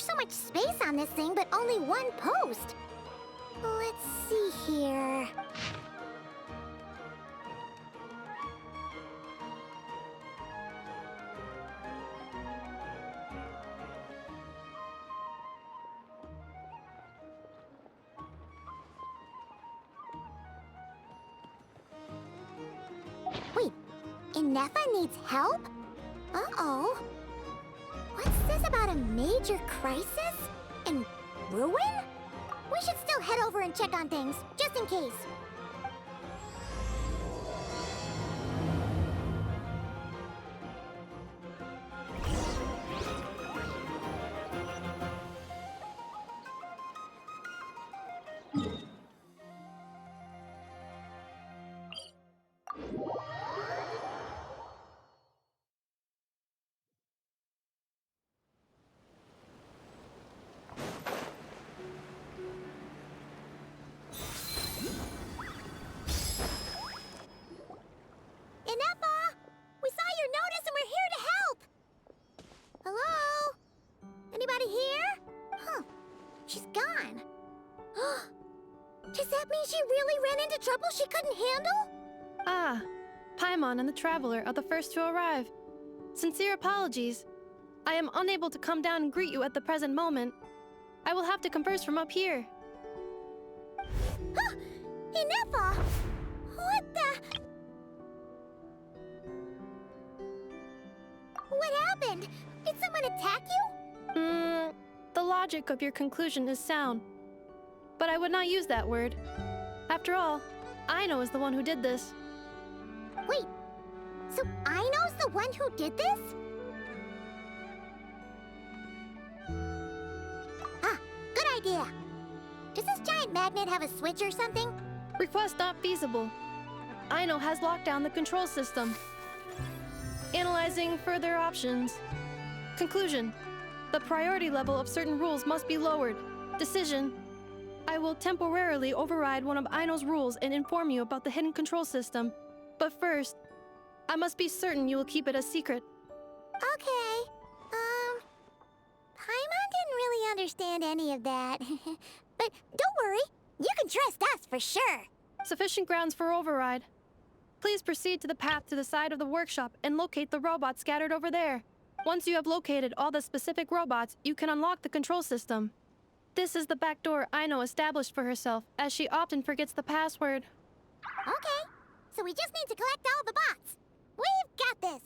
so much space on this thing, but only one post. Let's see here. Wait, Ineffa needs help? Uh-oh. What's this about a major crisis? And ruin? We should still head over and check on things, just in case. Ineffa! We saw your notice and we're here to help! Hello? Anybody here? Huh. She's gone. Does that mean she really ran into trouble she couldn't handle? Ah, Paimon and the Traveler are the first to arrive. Sincere apologies. I am unable to come down and greet you at the present moment. I will have to converse from up here. Ineffa! What the... What happened? Did someone attack you? The logic of your conclusion is sound. But I would not use that word. After all, Aino is the one who did this. Wait, so Aino's the one who did this? Ah, good idea. Does this giant magnet have a switch or something? Request not feasible. Aino has locked down the control system. Analyzing further options. Conclusion. The priority level of certain rules must be lowered. Decision. I will temporarily override one of Aino's rules and inform you about the hidden control system. But first, I must be certain you will keep it a secret. Okay. Paimon didn't really understand any of that. But don't worry, you can trust us for sure. Sufficient grounds for override. Please proceed to the path to the side of the workshop and locate the robots scattered over there. Once you have located all the specific robots, you can unlock the control system. This is the back door Aino established for herself, as she often forgets the password. Okay, so we just need to collect all the bots. We've got this.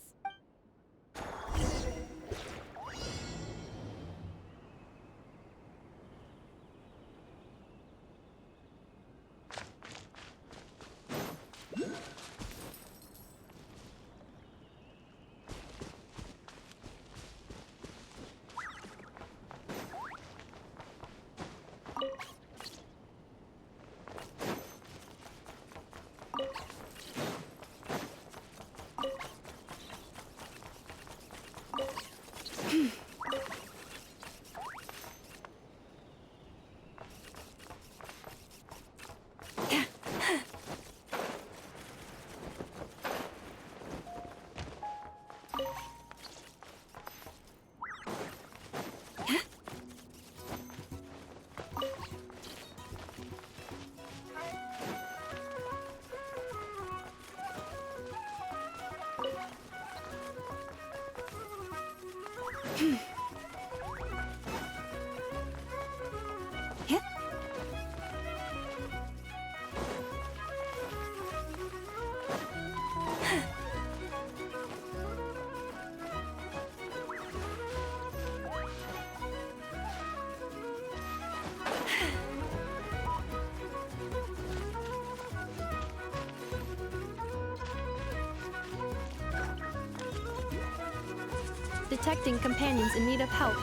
Detecting companions in need of help.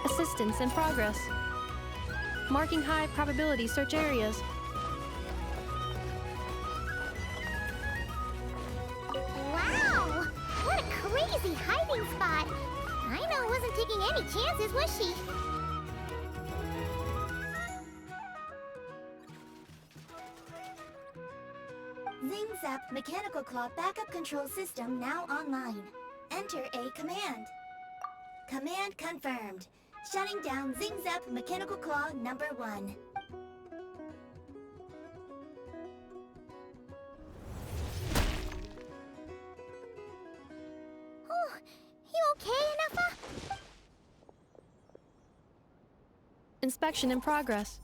Assistance in progress. Marking high probability search areas. Wow! What a crazy hiding spot! Aino wasn't taking any chances, was she? Zing Zap Mechanical Claw Backup Control System now online. Enter a command. Command confirmed. Shutting down Zing-Zap Mechanical Claw number 1. Oh, you okay, ineffa? Inspection in progress.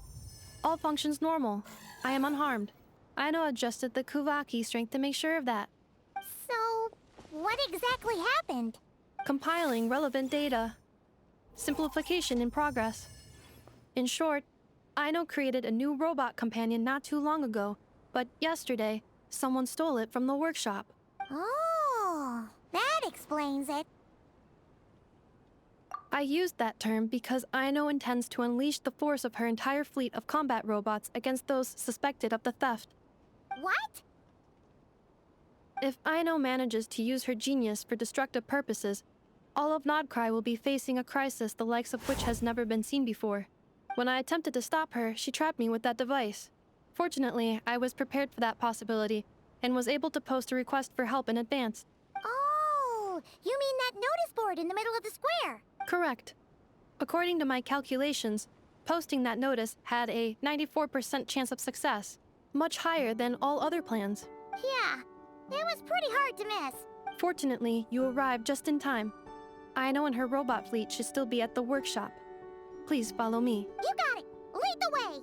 All functions normal. I am unharmed. Aino adjusted the Kuvaki strength to make sure of that. So, what exactly happened? Compiling relevant data. Simplification in progress. In short, Aino created a new robot companion not too long ago, but yesterday, someone stole it from the workshop. Oh, that explains it. I used that term because Aino intends to unleash the force of her entire fleet of combat robots against those suspected of the theft. What? If Aino manages to use her genius for destructive purposes, all of nod-krai will be facing a crisis the likes of which has never been seen before. When I attempted to stop her, she trapped me with that device. Fortunately, I was prepared for that possibility and was able to post a request for help in advance. Oh, you mean that notice board in the middle of the square? Correct. According to my calculations, posting that notice had a 94% chance of success, much higher than all other plans. Yeah, it was pretty hard to miss. Fortunately, you arrived just in time. Aino and her robot fleet should still be at the workshop. Please follow me. You got it. Lead the way.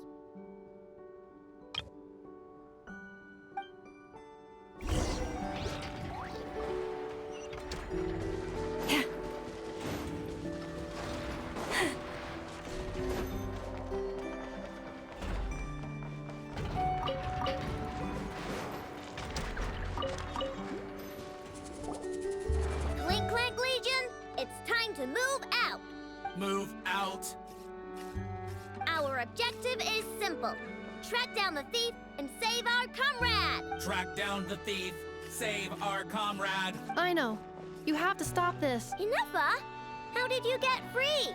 Clink Clank Legion, it's time to move out. Move out. Our objective is simple. Track down the thief and save our comrade. Track down the thief. Save our comrade. Aino, you have to stop this. Ineffa, how did you get free?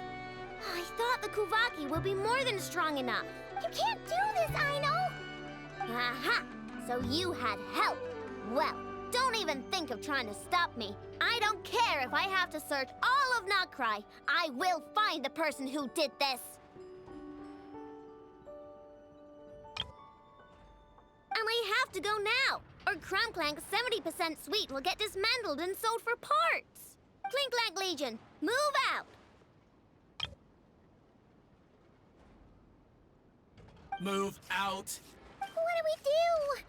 I thought the Kuvaki would be more than strong enough. You can't do this, Aino. Aha! So you had help. Well, don't even think of trying to stop me. I don't care if I have to search all of nod-krai. I will find the person who did this. And I have to go now, or Clink Clank's 70% suite will get dismantled and sold for parts. Clink Clank Legion, move out! Move out. What do we do?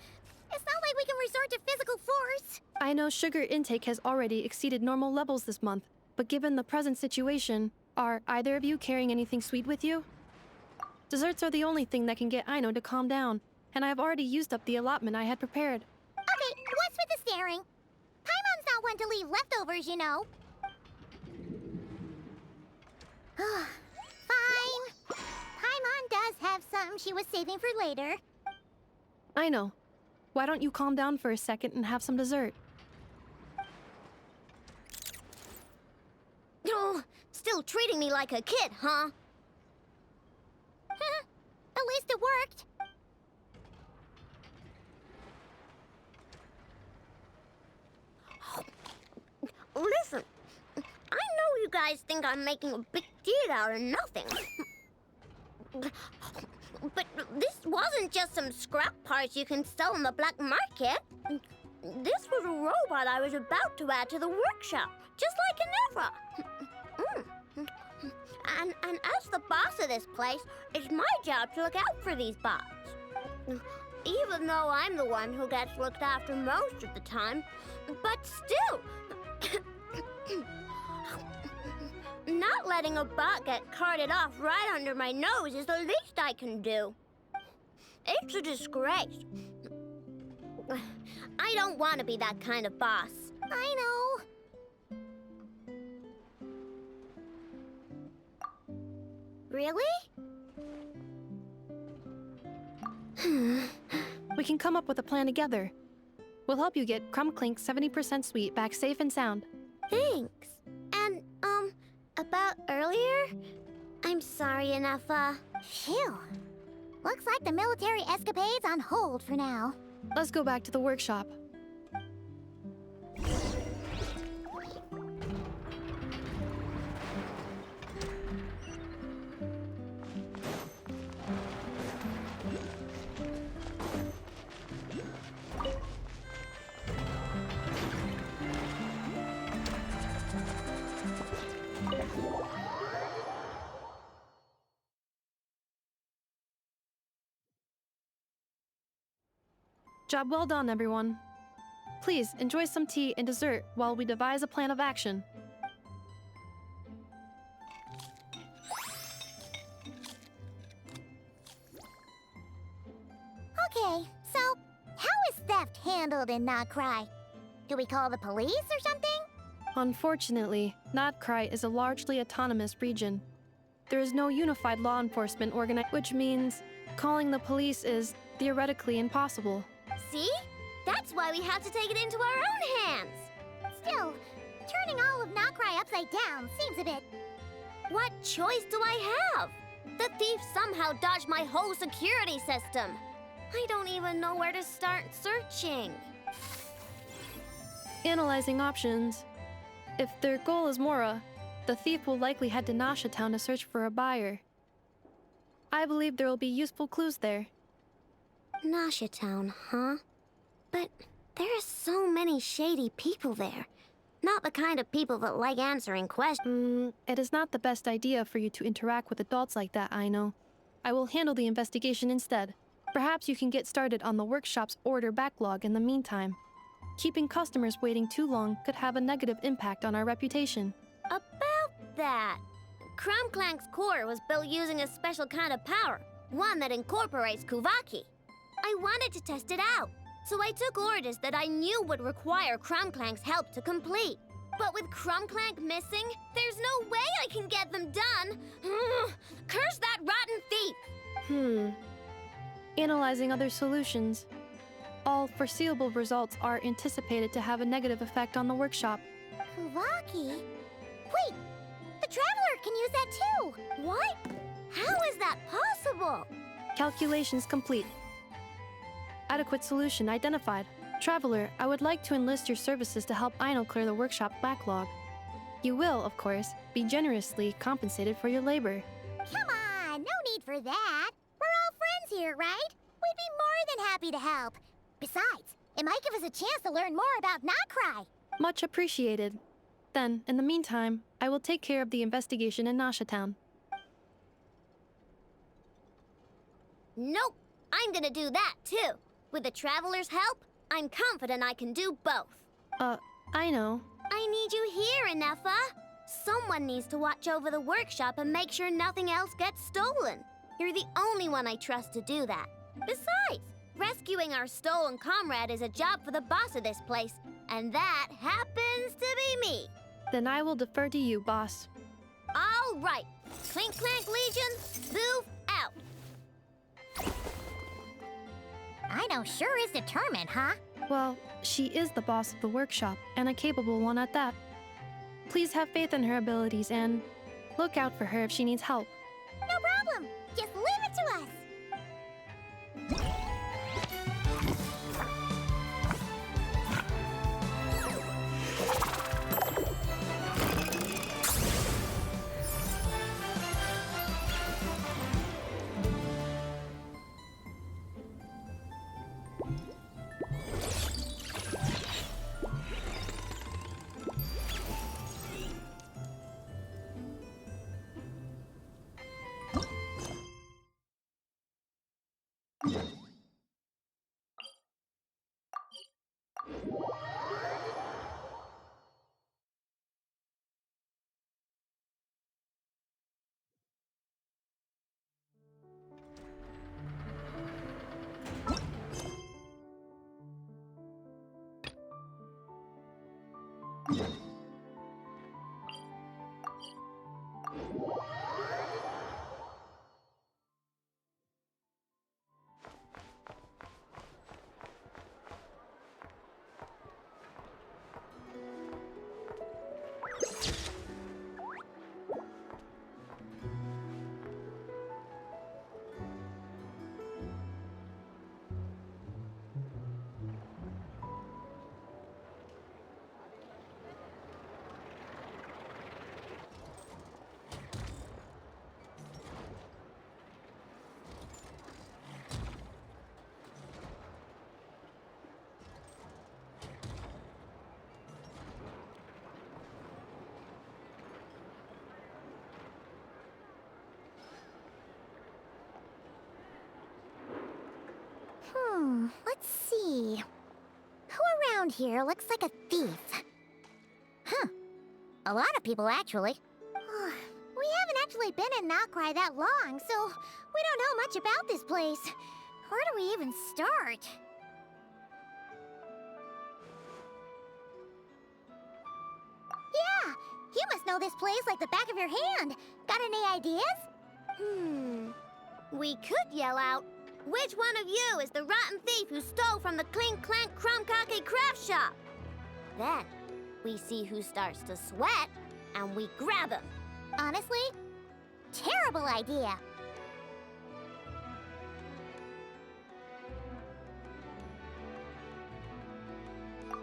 It's not like we can resort to physical force. Aino's sugar intake has already exceeded normal levels this month, but given the present situation, are either of you carrying anything sweet with you? Desserts are the only thing that can get Aino to calm down, and I have already used up the allotment I had prepared. Okay, what's with the staring? Paimon's not one to leave leftovers, you know. Fine. Paimon does have some she was saving for later. Aino, why don't you calm down for a second and have some dessert? Oh, still treating me like a kid, huh? At least it worked. Listen, I know you guys think I'm making a big deal out of nothing. But this wasn't just some scrap parts you can sell on the black market. This was a robot I was about to add to the workshop, just like ineffa. And as the boss of this place, it's my job to look out for these bots. Even though I'm the one who gets looked after most of the time. But still, not letting a bot get carted off right under my nose is the least I can do. It's a disgrace. I don't want to be that kind of boss. I know. Really? We can come up with a plan together. We'll help you get Clink Clank's 70% suite back safe and sound. Thanks. And, about earlier? I'm sorry, ineffa. Phew. Looks like the military escapade's on hold for now. Let's go back to the workshop. Job well done, everyone. Please enjoy some tea and dessert while we devise a plan of action. Okay, so how is theft handled in nod-krai? Do we call the police or something? Unfortunately, nod-krai is a largely autonomous region. There is no unified law enforcement organization, which means calling the police is theoretically impossible. See? That's why we have to take it into our own hands. Still, turning all of nod-krai upside down seems a bit... What choice do I have? The thief somehow dodged my whole security system. I don't even know where to start searching. Analyzing options. If their goal is Mora, the thief will likely head to Nasha Town to search for a buyer. I believe there will be useful clues there. Nasha Town, huh? But there are so many shady people there. Not the kind of people that like answering questions. It is not the best idea for you to interact with adults like that, Aino. I will handle the investigation instead. Perhaps you can get started on the workshop's order backlog in the meantime. Keeping customers waiting too long could have a negative impact on our reputation. About that, Clink Clank's core was built using a special kind of power, one that incorporates Kuvaki. I wanted to test it out, so I took orders that I knew would require Clink Clank's help to complete. But with Clink Clank missing, there's no way I can get them done. Curse that rotten thief! Analyzing other solutions. All foreseeable results are anticipated to have a negative effect on the workshop. Kuvaki? Wait, the Traveler can use that too! What? How is that possible? Calculations complete. Adequate solution identified. Traveler, I would like to enlist your services to help Aino clear the workshop backlog. You will, of course, be generously compensated for your labor. Come on, no need for that. We're all friends here, right? We'd be more than happy to help. Besides, it might give us a chance to learn more about nod-krai. Much appreciated. Then, in the meantime, I will take care of the investigation in Nasha Town. Nope, I'm gonna do that too. With the Traveler's help, I'm confident I can do both. I know. I need you here, Ineffa. Someone needs to watch over the workshop and make sure nothing else gets stolen. You're the only one I trust to do that. Besides, rescuing our stolen comrade is a job for the boss of this place, and that happens to be me. Then I will defer to you, boss. All right, Clink Clank Legion, move out. Aino sure is determined, huh? Well, she is the boss of the workshop, and a capable one at that. Please have faith in her abilities and look out for her if she needs help. No problem. Just leave it to us. Let's see. Who around here looks like a thief? Huh. A lot of people, actually. We haven't actually been in nod-krai that long, so we don't know much about this place. Where do we even start? Yeah, you must know this place like the back of your hand. Got any ideas? We could yell out, "Which one of you is the rotten thief who stole from the Clink Clank Kake craft shop?" Then, we see who starts to sweat, and we grab him. Honestly, terrible idea.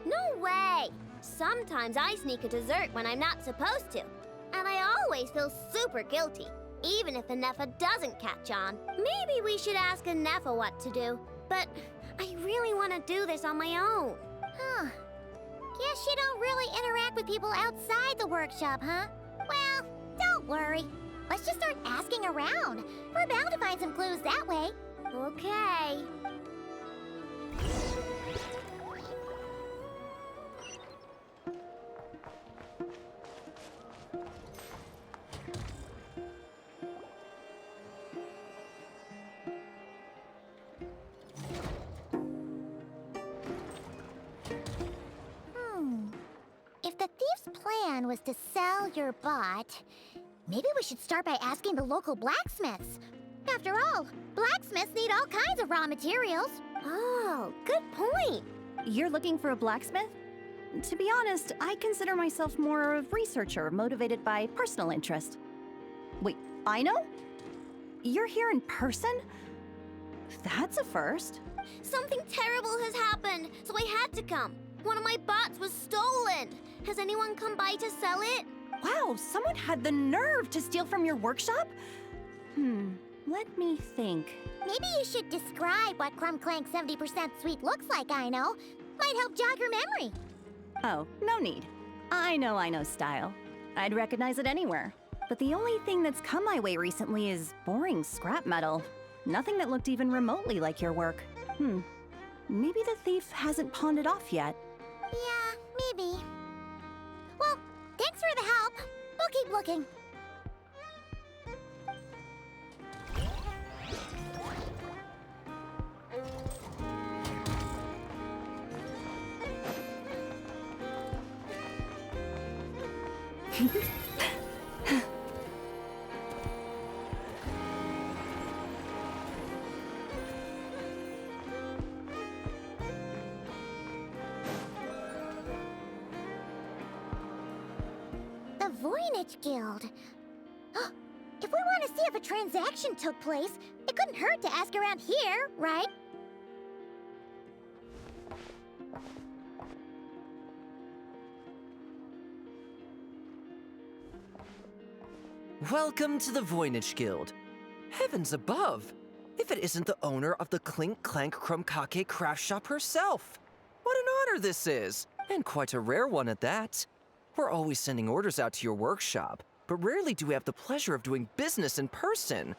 No way! Sometimes I sneak a dessert when I'm not supposed to. And I always feel super guilty, even if Ineffa doesn't catch on. Maybe we should ask Ineffa what to do, but I really want to do this on my own. Huh. Guess you don't really interact with people outside the workshop, huh? Well, don't worry. Let's just start asking around. We're bound to find some clues that way. Okay. If the thief's plan was to sell your bot, maybe we should start by asking the local blacksmiths. After all, blacksmiths need all kinds of raw materials. Oh, good point. You're looking for a blacksmith? To be honest, I consider myself more of a researcher motivated by personal interest. Wait, Aino? You're here in person? That's a first. Something terrible has happened, so I had to come. One of my bots was stolen. Has anyone come by to sell it? Wow, someone had the nerve to steal from your workshop? Let me think. Maybe you should describe what Clink Clank 70% sweet looks like, Aino. Might help jog your memory. Oh, no need. I know style. I'd recognize it anywhere. But the only thing that's come my way recently is boring scrap metal. Nothing that looked even remotely like your work. Maybe the thief hasn't pawned it off yet. Yeah, maybe. Well, thanks for the help. We'll keep looking. The Voynich Guild. If we want to see if a transaction took place, it couldn't hurt to ask around here, right? Welcome to the Voynich Guild. Heavens above! If it isn't the owner of the Clink Clank Kake craft shop herself! What an honor this is! And quite a rare one at that. We're always sending orders out to your workshop, but rarely do we have the pleasure of doing business in person.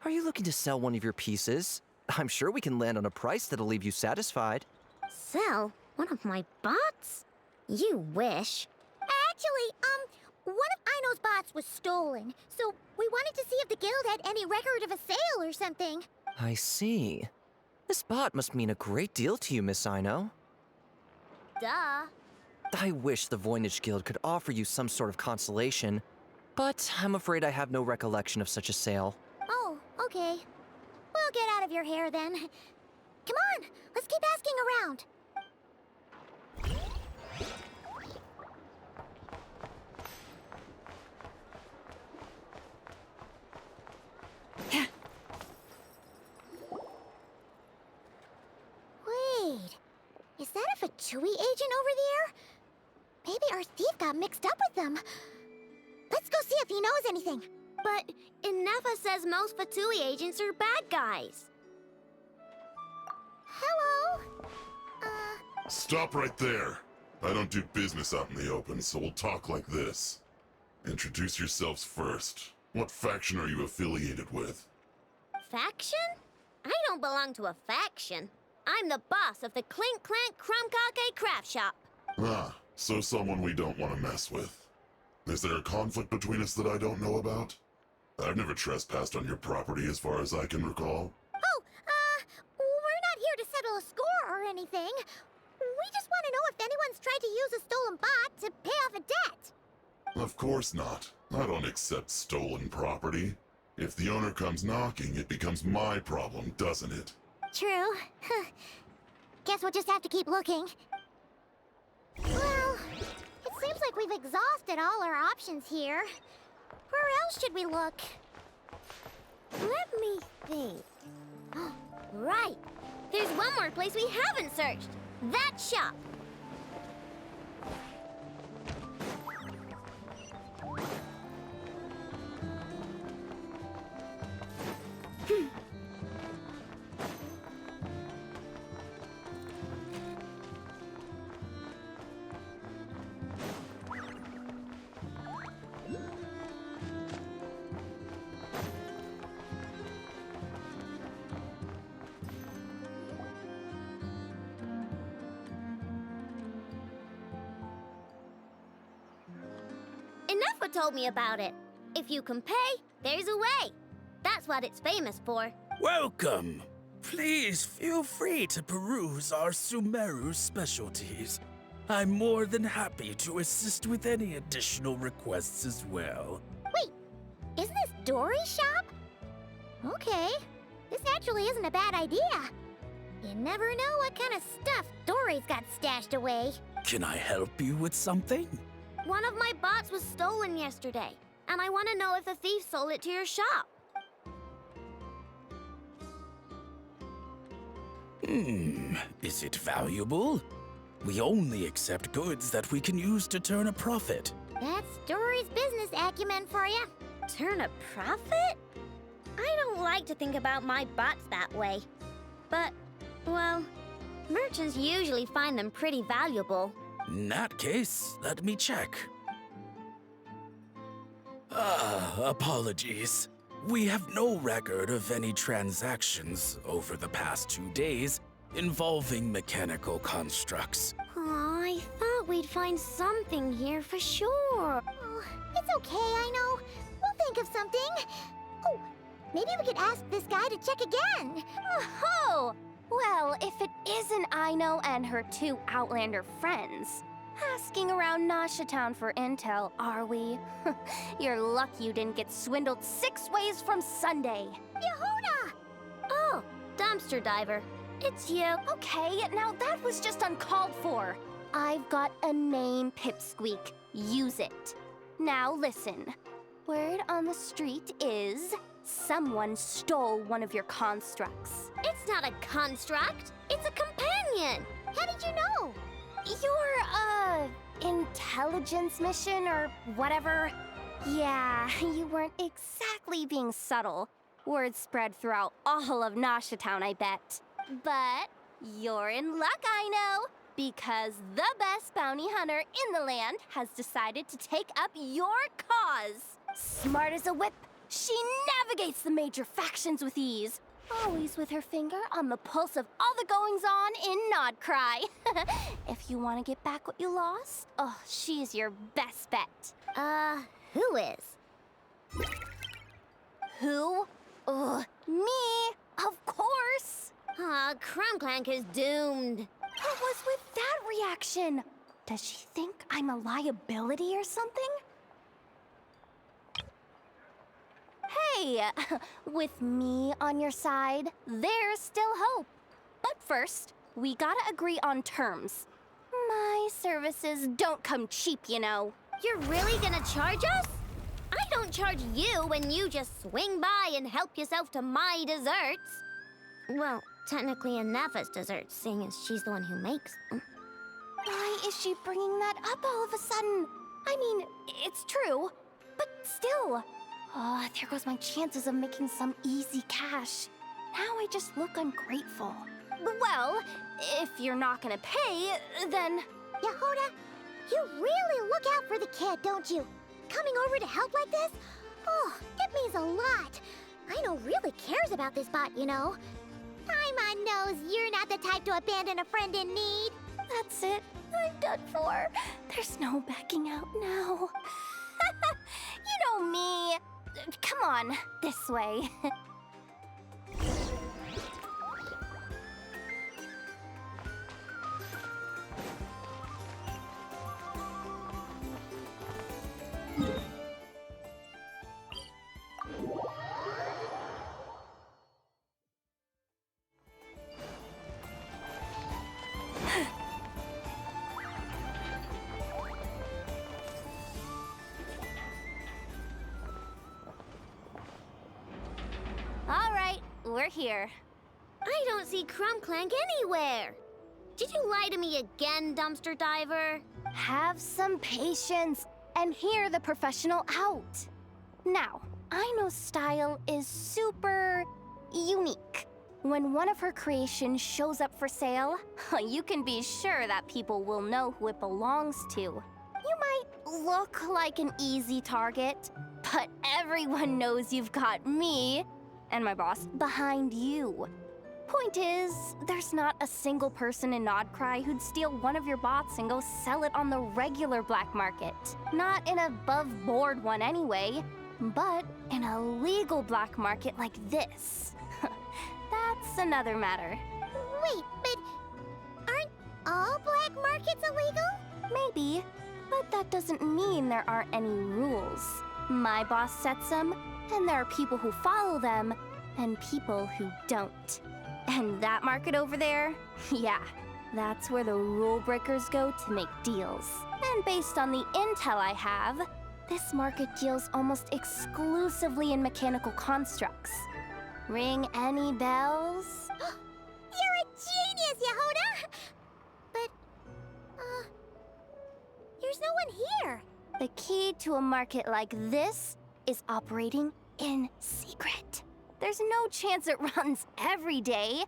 Are you looking to sell one of your pieces? I'm sure we can land on a price that'll leave you satisfied. Sell one of my bots? You wish. Actually, one of Aino's bots was stolen, so we wanted to see if the guild had any record of a sale or something. I see. This bot must mean a great deal to you, Miss Aino. Duh. I wish the Voynich Guild could offer you some sort of consolation, but I'm afraid I have no recollection of such a sale. Oh, okay. We'll get out of your hair then. Come on, let's keep asking around. Wait, is that a Fatui agent over there? Maybe our thief got mixed up with them. Let's go see if he knows anything. But Ineffa says most Fatui agents are bad guys. Hello? Stop right there. I don't do business out in the open, so we'll talk like this. Introduce yourselves first. What faction are you affiliated with? Faction? I don't belong to a faction. I'm the boss of the Clink Clank Crumb-Kake Craft Shop. Ah, so someone we don't want to mess with. Is there a conflict between us that I don't know about? I've never trespassed on your property as far as I can recall. Oh, we're not here to settle a score or anything. We just want to know if anyone's tried to use a stolen bot to pay off a debt. Of course not. I don't accept stolen property. If the owner comes knocking, it becomes my problem, doesn't it? True. Guess we'll just have to keep looking. Well, it seems like we've exhausted all our options here. Where else should we look? Let me think. Right. There's one more place we haven't searched. That shop. Ineffa told me about it. If you can pay, there's a way. That's what it's famous for. Welcome. Please feel free to peruse our Sumeru specialties. I'm more than happy to assist with any additional requests as well. Wait, isn't this Dory's shop? Okay, this actually isn't a bad idea. You never know what kind of stuff Dory's got stashed away. Can I help you with something? One of my bots was stolen yesterday, and I want to know if the thief sold it to your shop. Is it valuable? We only accept goods that we can use to turn a profit. That's Dory's business acumen for you. Turn a profit? I don't like to think about my bots that way. But, well, merchants usually find them pretty valuable. In that case, let me check. Apologies. We have no record of any transactions over the past 2 days involving mechanical constructs. Aw, I thought we'd find something here for sure. Oh, it's okay, I know. We'll think of something. Oh, maybe we could ask this guy to check again. Oh, well, if it isn't Aino and her 2 Outlander friends, asking around Nasha Town for intel, are we? You're lucky you didn't get swindled 6 ways from Sunday. Jahoda! Oh, dumpster diver. It's you. Okay, now that was just uncalled for. I've got a name, Pipsqueak. Use it. Now listen. Word on the street is someone stole one of your constructs. It's not a construct. It's a companion. How did you know? Your, intelligence mission or whatever. Yeah, you weren't exactly being subtle. Word spread throughout all of Nasha Town, I bet. But you're in luck, Aino, because the best bounty hunter in the land has decided to take up your cause. Smart as a whip, she navigates the major factions with ease. Always with her finger on the pulse of all the goings-on in nod-krai. If you want to get back what you lost, oh, she's your best bet. Who is? Who? Me, of course. Clink Clank is doomed. What was with that reaction? Does she think I'm a liability or something? Hey, with me on your side, there's still hope. But first, we gotta agree on terms. My services don't come cheap, you know. You're really gonna charge us? I don't charge you when you just swing by and help yourself to my desserts. Well, technically Ineffa's desserts, seeing as she's the one who makes them. Why is she bringing that up all of a sudden? I mean, it's true, but still. Oh, there goes my chances of making some easy cash. Now I just look ungrateful. Well, if you're not gonna pay, then... Jahoda, you really look out for the kid, don't you? Coming over to help like this? Oh, it means a lot. Aino really cares about this bot, you know. Paimon knows you're not the type to abandon a friend in need. That's it. I'm done for. There's no backing out now. You know me. Come on, this way. All right, we're here. I don't see Clink Clank anywhere. Did you lie to me again, dumpster diver? Have some patience and hear the professional out. Now, Aino's style is super unique. When one of her creations shows up for sale, you can be sure that people will know who it belongs to. You might look like an easy target, but everyone knows you've got me and my boss behind you. Point is, there's not a single person in nod-krai who'd steal one of your bots and go sell it on the regular black market. Not an above-board one anyway, but in a legal black market like this. That's another matter. Wait, but aren't all black markets illegal? Maybe, but that doesn't mean there aren't any rules. My boss sets them, and there are people who follow them, and people who don't. And that market over there, yeah, that's where the rule breakers go to make deals. And based on the intel I have, this market deals almost exclusively in mechanical constructs. Ring any bells? You're a genius, Yahoda! But, there's no one here. The key to a market like this is operating in secret. There's no chance it runs every day.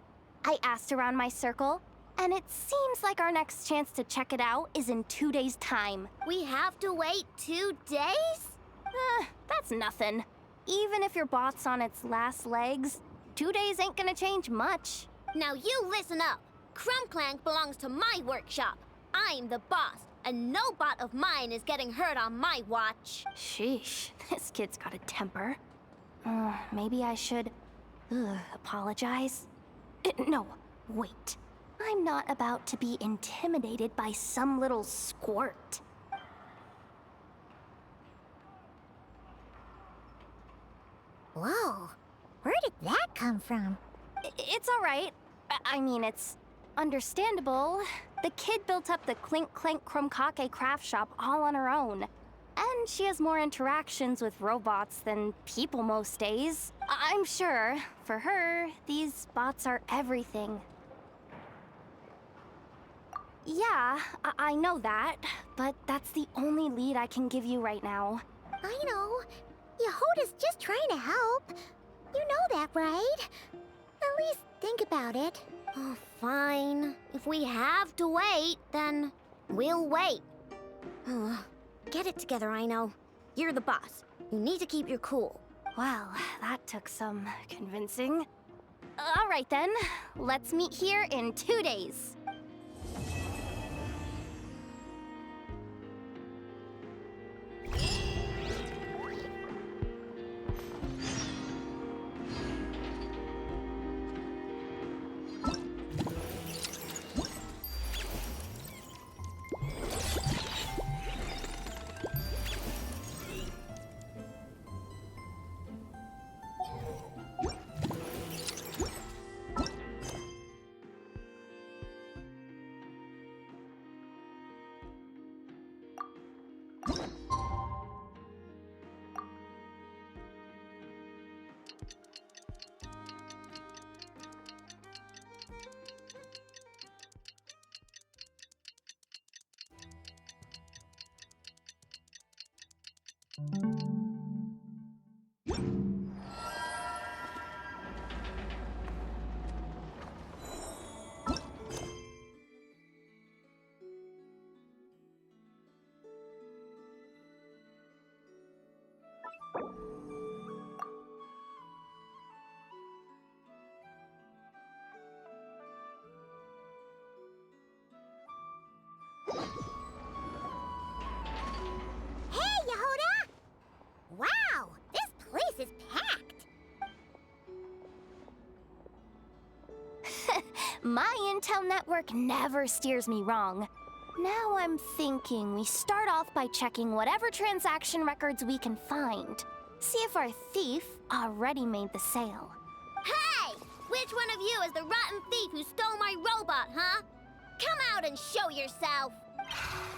I asked around my circle, and it seems like our next chance to check it out is in 2 days' time. We have to wait 2 days? That's nothing. Even if your bot's on its last legs, 2 days ain't gonna change much. Now you listen up. Clink Clank belongs to my workshop. I'm the boss, and no bot of mine is getting hurt on my watch. Sheesh, this kid's got a temper. Maybe I should apologize. No, wait. I'm not about to be intimidated by some little squirt. Whoa, where did that come from? It's all right. I mean, it's understandable. The kid built up the Clink Clank craft shop all on her own. And she has more interactions with robots than people most days. I'm sure, for her, these bots are everything. Yeah, I know that, but that's the only lead I can give you right now. I know. Yahoda's just trying to help. You know that, right? At least think about it. Oh, fine. If we have to wait, then we'll wait. Get it together, Aino. You're the boss. You need to keep your cool. Well, that took some convincing. All right then, let's meet here in 2 days. My intel network never steers me wrong. Now I'm thinking we start off by checking whatever transaction records we can find. See if our thief already made the sale. Hey! Which one of you is the rotten thief who stole my robot, huh? Come out and show yourself!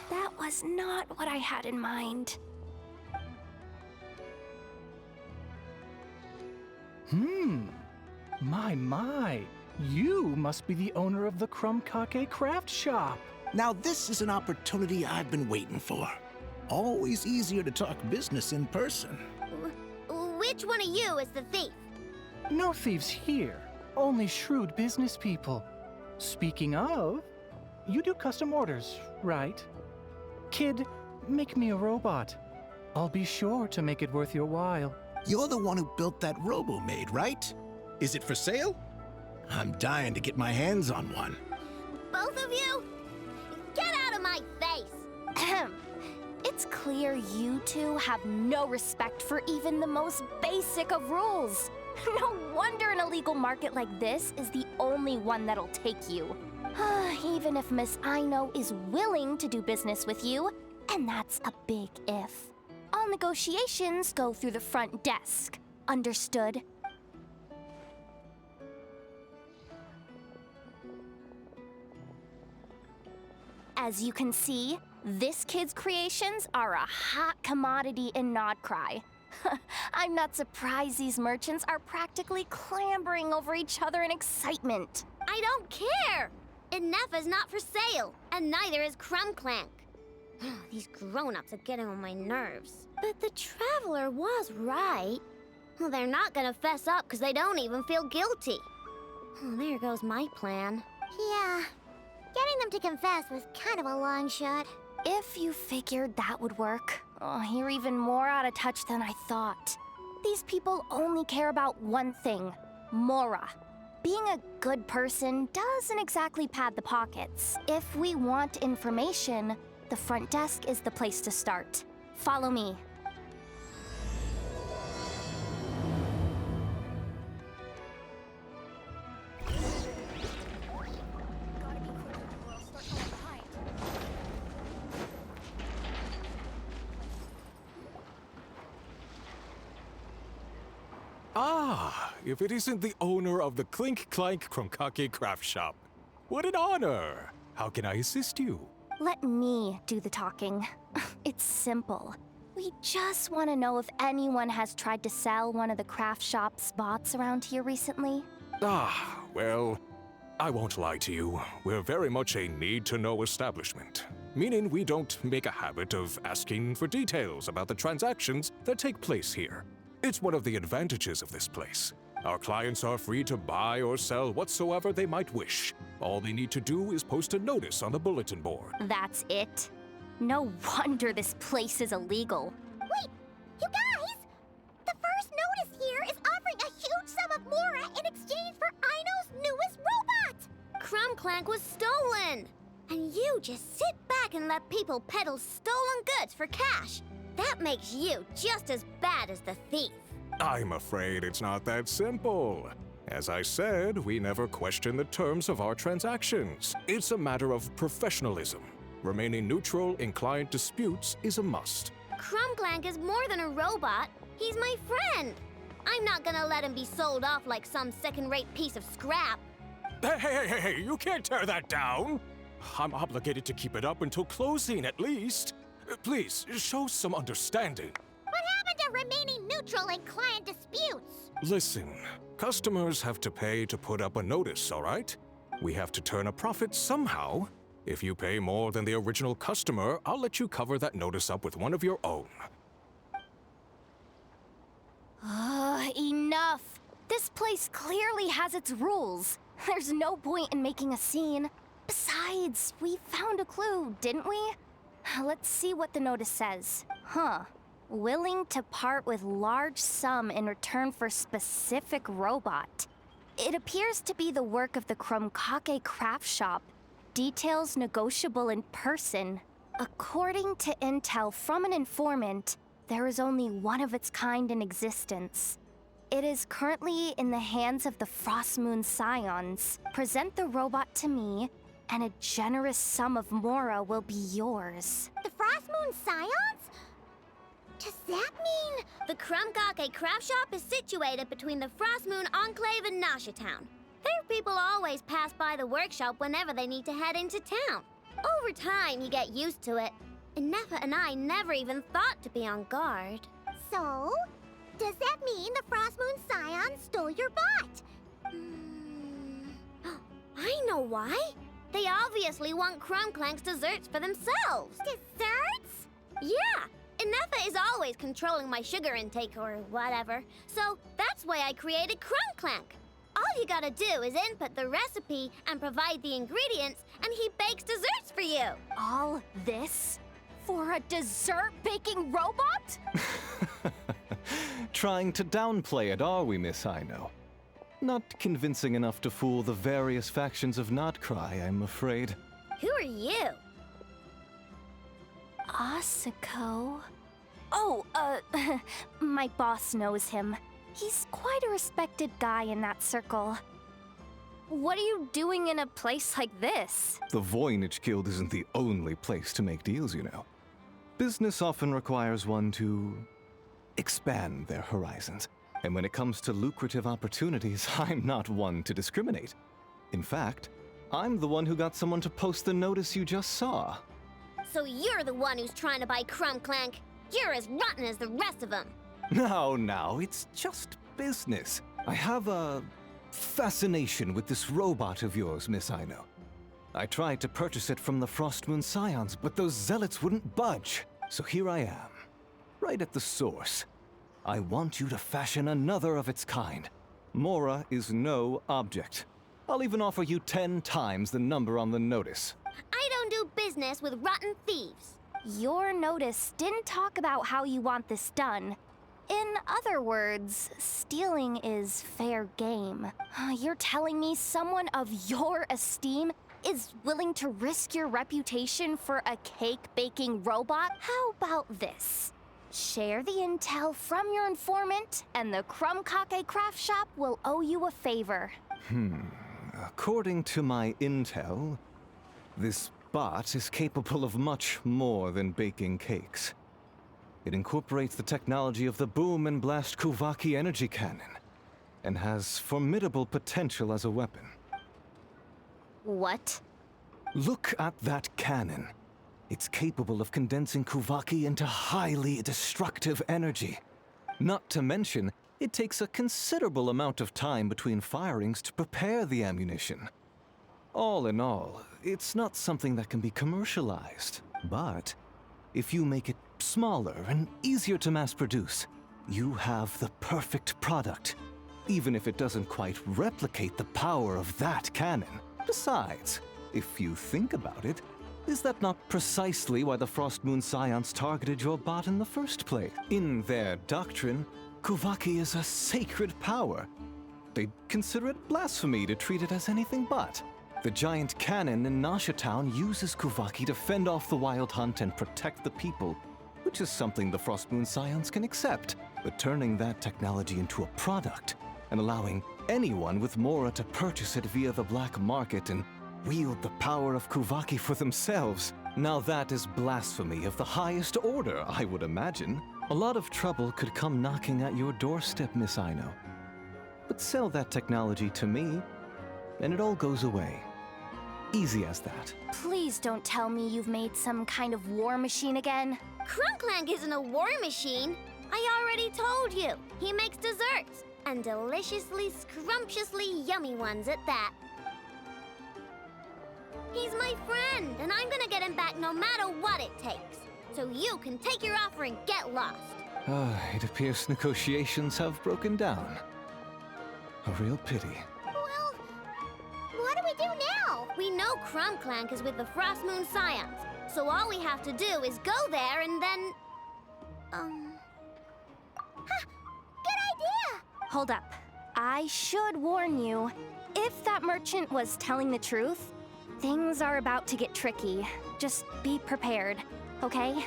That was not what I had in mind. My. You must be the owner of the Clink craft shop. Now this is an opportunity I've been waiting for. Always easier to talk business in person. Which one of you is the thief? No thieves here, only shrewd business people. Speaking of, you do custom orders, right? Kid, make me a robot. I'll be sure to make it worth your while. You're the one who built that robo-maid, right? Is it for sale? I'm dying to get my hands on one. Both of you? Get out of my face! It's clear you two have no respect for even the most basic of rules. No wonder an illegal market like this is the only one that'll take you. Even if Miss Aino is willing to do business with you, and that's a big if. All negotiations go through the front desk. Understood? As you can see, this kid's creations are a hot commodity in nod-krai. I'm not surprised these merchants are practically clambering over each other in excitement. I don't care! Ineffa's not for sale, and neither is Clink Clank. These grown-ups are getting on my nerves. But the traveler was right. Well, they're not gonna fess up because they don't even feel guilty. Oh, there goes my plan. Yeah, getting them to confess was kind of a long shot. If you figured that would work, you're even more out of touch than I thought. These people only care about one thing, Mora. Being a good person doesn't exactly pad the pockets. If we want information, the front desk is the place to start. Follow me. Ah, if it isn't the owner of the Clink Clank craft shop. What an honor! How can I assist you? Let me do the talking. It's simple. We just want to know if anyone has tried to sell one of the craft shop's bots around here recently. Ah, well, I won't lie to you. We're very much a need-to-know establishment, meaning we don't make a habit of asking for details about the transactions that take place here. It's one of the advantages of this place. Our clients are free to buy or sell whatsoever they might wish. All they need to do is post a notice on the bulletin board. That's it? No wonder this place is illegal. Wait, you guys! The first notice here is offering a huge sum of Mora in exchange for Aino's newest robot! Clink Clank was stolen! And you just sit back and let people peddle stolen goods for cash. That makes you just as bad as the thief. I'm afraid it's not that simple. As I said, we never question the terms of our transactions. It's a matter of professionalism. Remaining neutral in client disputes is a must. Clink Clank is more than a robot. He's my friend. I'm not gonna let him be sold off like some second-rate piece of scrap. Hey, you can't tear that down! I'm obligated to keep it up until closing, at least. Please, show some understanding. What happened to remaining neutral in client disputes? Listen, customers have to pay to put up a notice, all right? We have to turn a profit somehow. If you pay more than the original customer, I'll let you cover that notice up with one of your own. Enough! This place clearly has its rules. There's no point in making a scene. Besides, we found a clue, didn't we? Let's see what the notice says. Willing to part with large sum in return for specific robot. It appears to be the work of the Clink craft shop. Details negotiable in person. According to intel from an informant, there is only one of its kind in existence. It is currently in the hands of the Frost Moon Scions. Present the robot to me, and a generous sum of Mora will be yours. The Frost Moon Scions? Does that mean... The Krumkake craft shop is situated between the Frost Moon Enclave and Nasha Town. Their people always pass by the workshop whenever they need to head into town. Over time, you get used to it. Ineffa and I never even thought to be on guard. So, does that mean the Frost Moon Scions stole your bot? I know why. They obviously want Clink Clank's desserts for themselves. Desserts? Yeah, Ineffa is always controlling my sugar intake or whatever, so that's why I created Clink Clank. All you gotta do is input the recipe and provide the ingredients, and he bakes desserts for you. All this for a dessert baking robot? Trying to downplay it, are we, Miss Aino? Not convincing enough to fool the various factions of nod-krai, I'm afraid. Who are you? Asuko? Oh, my boss knows him. He's quite a respected guy in that circle. What are you doing in a place like this? The Voynich Guild isn't the only place to make deals, you know. Business often requires one to expand their horizons. And when it comes to lucrative opportunities, I'm not one to discriminate. In fact, I'm the one who got someone to post the notice you just saw. So you're the one who's trying to buy Clink Clank. You're as rotten as the rest of them. No, it's just business. I have a fascination with this robot of yours, Miss Aino. I tried to purchase it from the Frost Moon Scions, but those zealots wouldn't budge. So here I am, right at the source. I want you to fashion another of its kind. Mora is no object. I'll even offer you 10 times the number on the notice. I don't do business with rotten thieves. Your notice didn't talk about how you want this done. In other words, stealing is fair game. You're telling me someone of your esteem is willing to risk your reputation for a cake-baking robot? How about this? Share the intel from your informant, and the Krumkake craft shop will owe you a favor. According to my intel, this bot is capable of much more than baking cakes. It incorporates the technology of the Boom and Blast Kuvaki energy cannon, and has formidable potential as a weapon. What? Look at that cannon. It's capable of condensing Kuvaki into highly destructive energy. Not to mention, it takes a considerable amount of time between firings to prepare the ammunition. All in all, it's not something that can be commercialized. But if you make it smaller and easier to mass produce, you have the perfect product, even if it doesn't quite replicate the power of that cannon. Besides, if you think about it, is that not precisely why the Frost Moon Scions targeted your bot in the first place? In their doctrine, Kuvaki is a sacred power. They'd consider it blasphemy to treat it as anything but. The giant cannon in Nasha Town uses Kuvaki to fend off the wild hunt and protect the people, which is something the Frost Moon Scions can accept. But turning that technology into a product and allowing anyone with Mora to purchase it via the black market and wield the power of Kuvaki for themselves, now that is blasphemy of the highest order, I would imagine. A lot of trouble could come knocking at your doorstep, Miss Aino. But sell that technology to me, and it all goes away. Easy as that. Please don't tell me you've made some kind of war machine again. Clink Clank isn't a war machine. I already told you. He makes desserts, and deliciously, scrumptiously yummy ones at that. He's my friend, and I'm gonna get him back no matter what it takes. So you can take your offer and get lost. It appears negotiations have broken down. A real pity. Well, what do we do now? We know Clink Clank is with the Frost Moon Scions, so all we have to do is go there and then... Good idea! Hold up. I should warn you. If that merchant was telling the truth, things are about to get tricky. Just be prepared, okay?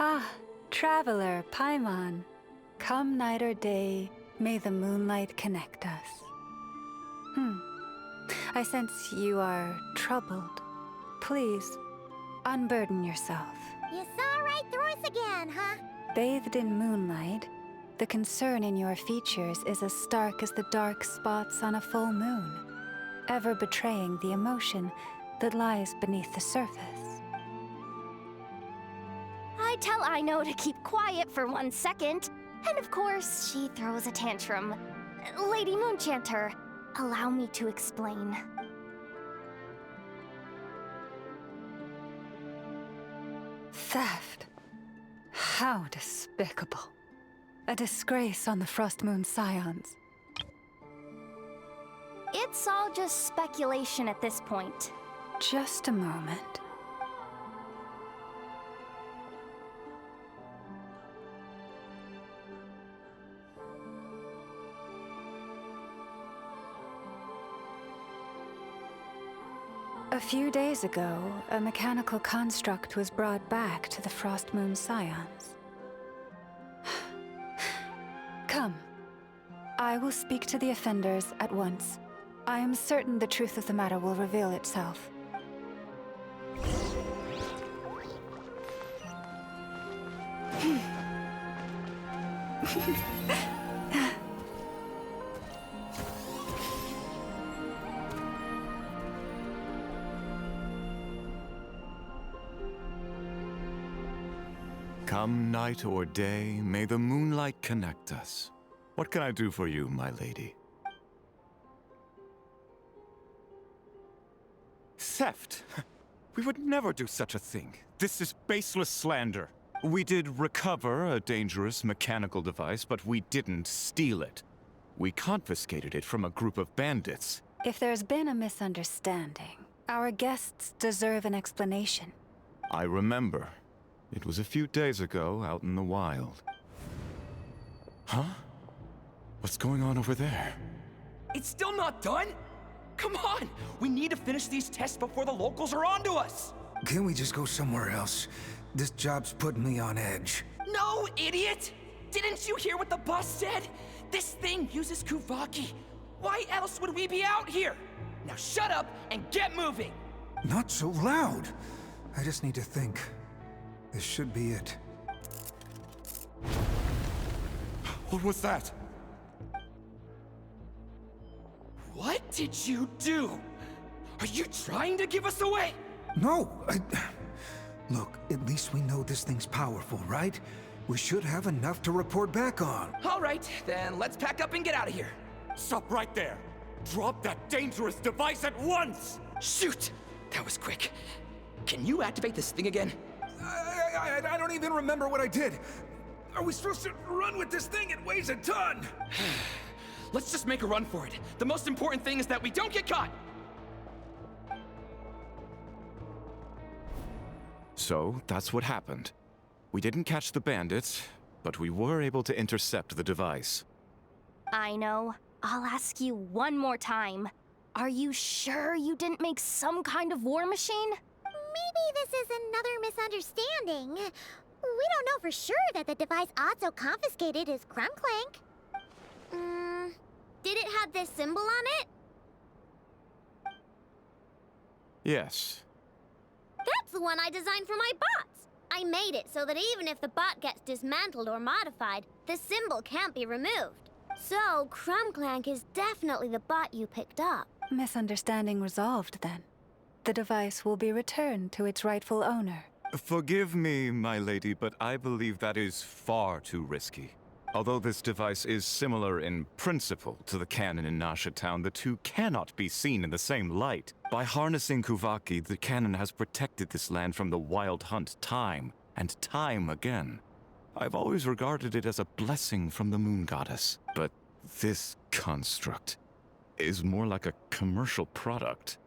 Ah, traveler, Paimon. Come night or day, may the moonlight connect us. I sense you are troubled. Please, unburden yourself. You saw right through us again, huh? Bathed in moonlight, the concern in your features is as stark as the dark spots on a full moon, ever betraying the emotion that lies beneath the surface. I tell Aino to keep quiet for 1 second, and of course, she throws a tantrum. Lady Moonchanter, allow me to explain. Theft. How despicable. A disgrace on the Frost Moon Scions. It's all just speculation at this point. Just a moment. A few days ago, a mechanical construct was brought back to the Frost Moon Scions. Come. I will speak to the offenders at once. I am certain the truth of the matter will reveal itself. Come night or day, may the moonlight connect us. What can I do for you, my lady? Theft? We would never do such a thing. This is baseless slander. We did recover a dangerous mechanical device, but we didn't steal it. We confiscated it from a group of bandits. If there's been a misunderstanding, our guests deserve an explanation. I remember. It was a few days ago, out in the wild. Huh? What's going on over there? It's still not done? Come on! We need to finish these tests before the locals are onto us! Can't we just go somewhere else? This job's putting me on edge. No, idiot! Didn't you hear what the boss said? This thing uses Kuvaki. Why else would we be out here? Now shut up and get moving! Not so loud! I just need to think. This should be it. What was that? What did you do? Are you trying to give us away? No, Look, at least we know this thing's powerful, right? We should have enough to report back on. All right, then let's pack up and get out of here. Stop right there! Drop that dangerous device at once! Shoot! That was quick. Can you activate this thing again? I don't even remember what I did. Are we supposed to run with this thing? It weighs a ton! Let's just make a run for it. The most important thing is that we don't get caught! So, that's what happened. We didn't catch the bandits, but we were able to intercept the device. I know. I'll ask you one more time. Are you sure you didn't make some kind of war machine? Maybe this is another misunderstanding. We don't know for sure that the device Otto confiscated is Clink Clank. Did it have this symbol on it? Yes. That's the one I designed for my bots. I made it so that even if the bot gets dismantled or modified, the symbol can't be removed. So, Clink Clank is definitely the bot you picked up. Misunderstanding resolved, then. The device will be returned to its rightful owner. Forgive me, my lady, but I believe that is far too risky. Although this device is similar in principle to the cannon in Nasha Town, the two cannot be seen in the same light. By harnessing Kuvaki, the cannon has protected this land from the wild hunt time and time again. I've always regarded it as a blessing from the moon goddess. But this construct is more like a commercial product.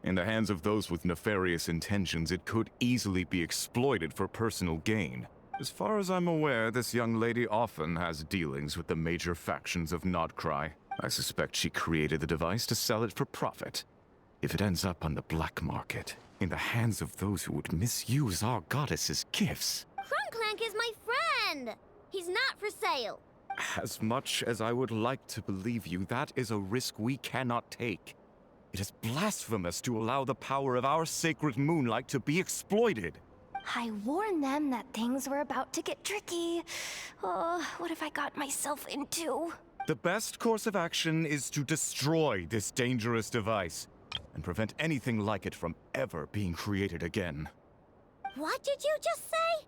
In the hands of those with nefarious intentions, it could easily be exploited for personal gain. As far as I'm aware, this young lady often has dealings with the major factions of nod-krai. I suspect she created the device to sell it for profit. If it ends up on the black market, in the hands of those who would misuse our goddess's gifts... Clink Clank is friend! He's not for sale. As much as I would like to believe you, that is a risk we cannot take. It is blasphemous to allow the power of our sacred moonlight to be exploited. I warned them that things were about to get tricky. Oh, what have I got myself into? The best course of action is to destroy this dangerous device and prevent anything like it from ever being created again. What did you just say?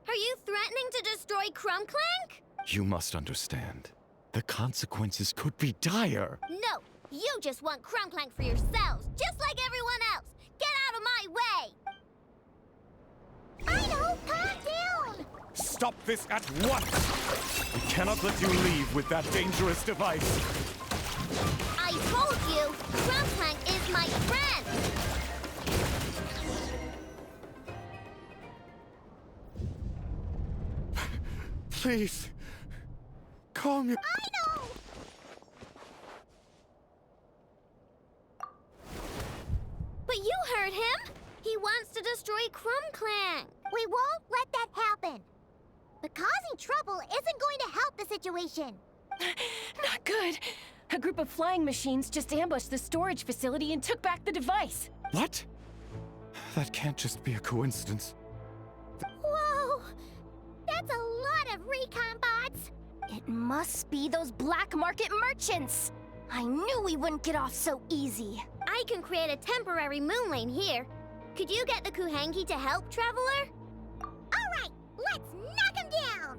Are you threatening to destroy Clink Clank? You must understand. The consequences could be dire. No, you just want Clink Clank for yourselves, just like everyone else. Get out of my way! Aino, calm down! Stop this at once! We cannot let you leave with that dangerous device. I told you, Clink Clank is my friend! Please, calm your... Aino! But you heard him! He wants to destroy Clink Clank! We won't let that happen. But causing trouble isn't going to help the situation. Not good. A group of flying machines just ambushed the storage facility and took back the device. What? That can't just be a coincidence. Whoa! That's a lot of recon bots! It must be those black market merchants! I knew we wouldn't get off so easy. I can create a temporary moon lane here. Could you get the Kuhengi to help, Traveler? Alright, let's knock him down!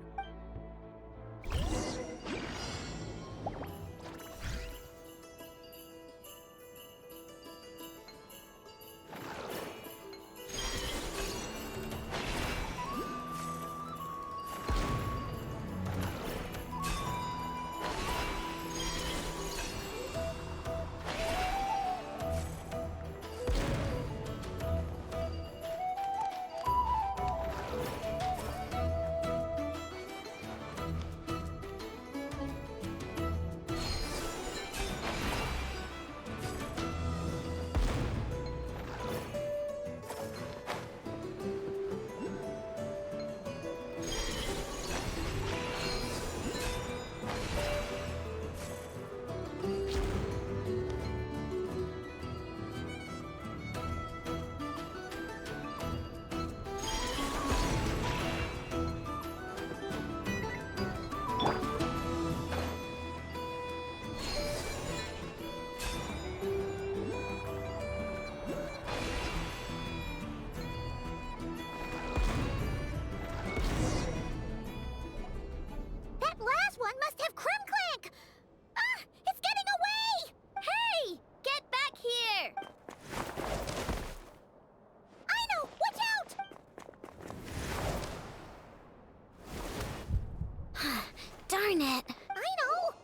Darn it. Aino!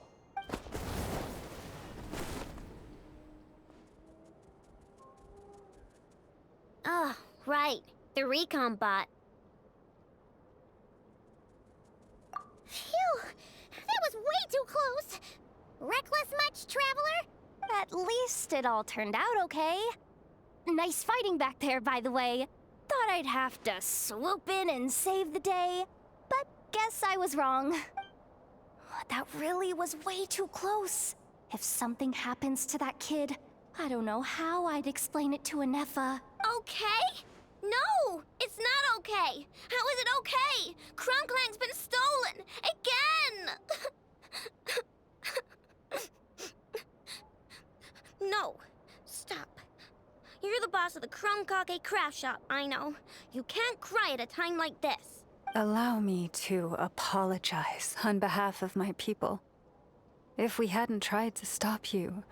Oh, right. The recon bot. Phew! That was way too close! Reckless much, Traveler? At least it all turned out okay. Nice fighting back there, by the way. Thought I'd have to swoop in and save the day, but guess I was wrong. That really was way too close. If something happens to that kid, I don't know how I'd explain it to ineffa. Okay? No! It's not okay! How is it okay? Clink Clank's been stolen! Again! No. Stop. You're the boss of the Clink Clank craft shop, I know. You can't cry at a time like this. Allow me to apologize on behalf of my people. If we hadn't tried to stop you,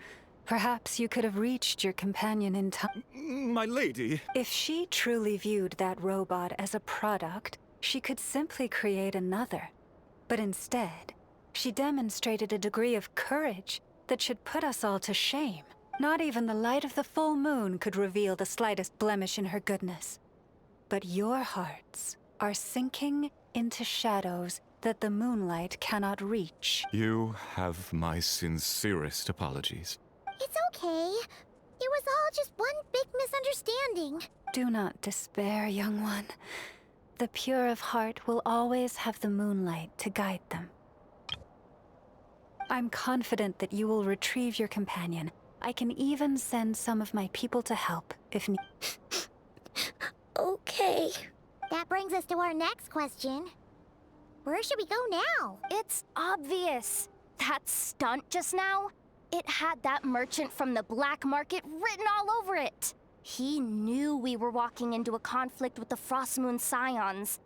perhaps you could have reached your companion in time. My lady! If she truly viewed that robot as a product, she could simply create another. But instead, she demonstrated a degree of courage that should put us all to shame. Not even the light of the full moon could reveal the slightest blemish in her goodness. But your hearts are sinking into shadows that the moonlight cannot reach. You have my sincerest apologies. It's okay. It was all just one big misunderstanding. Do not despair, young one. The pure of heart will always have the moonlight to guide them. I'm confident that you will retrieve your companion. I can even send some of my people to help if need. Okay. That brings us to our next question. Where should we go now? It's obvious. That stunt just now, it had that merchant from the black market written all over it. He knew we were walking into a conflict with the Frostmoon Scions,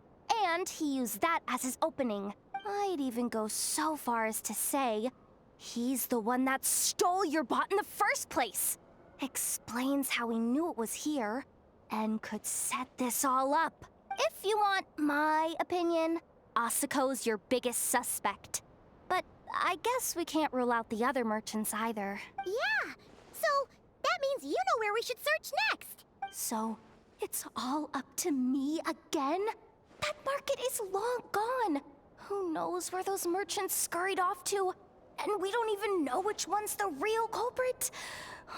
and he used that as his opening. I'd even go so far as to say, he's the one that stole your bot in the first place. Explains how he knew it was here, and could set this all up. If you want my opinion, Asuko's your biggest suspect. But I guess we can't rule out the other merchants either. Yeah, so that means you know where we should search next. So, it's all up to me again? That market is long gone. Who knows where those merchants scurried off to? And we don't even know which one's the real culprit.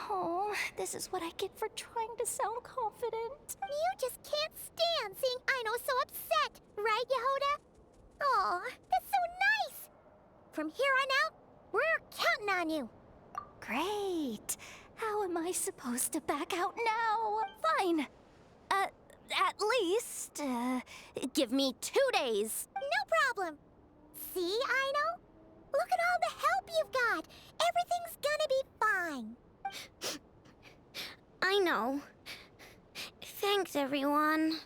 Oh, this is what I get for trying to sound confident. You just can't stand seeing Aino so upset, right, Jahoda? Aw, that's so nice! From here on out, we're counting on you. Great. How am I supposed to back out now? Fine. At least, give me 2 days. No problem. See, Aino? Look at all the help you've got. Everything's gonna be fine. I know. Thanks, everyone.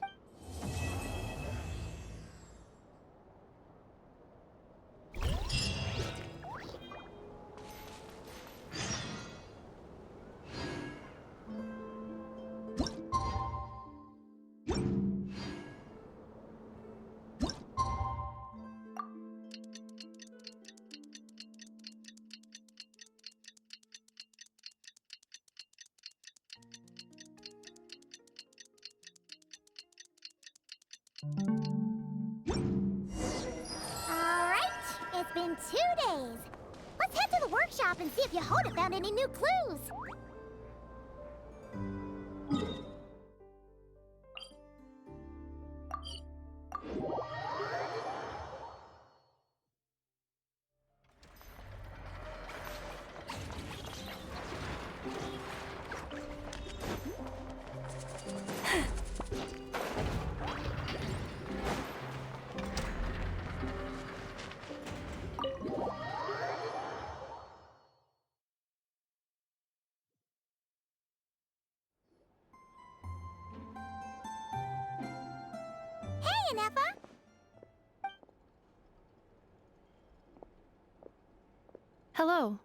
Alright, it's been 2 days. Let's head to the workshop and see if Jahoda found any new clues. Hey, ineffa! Hello.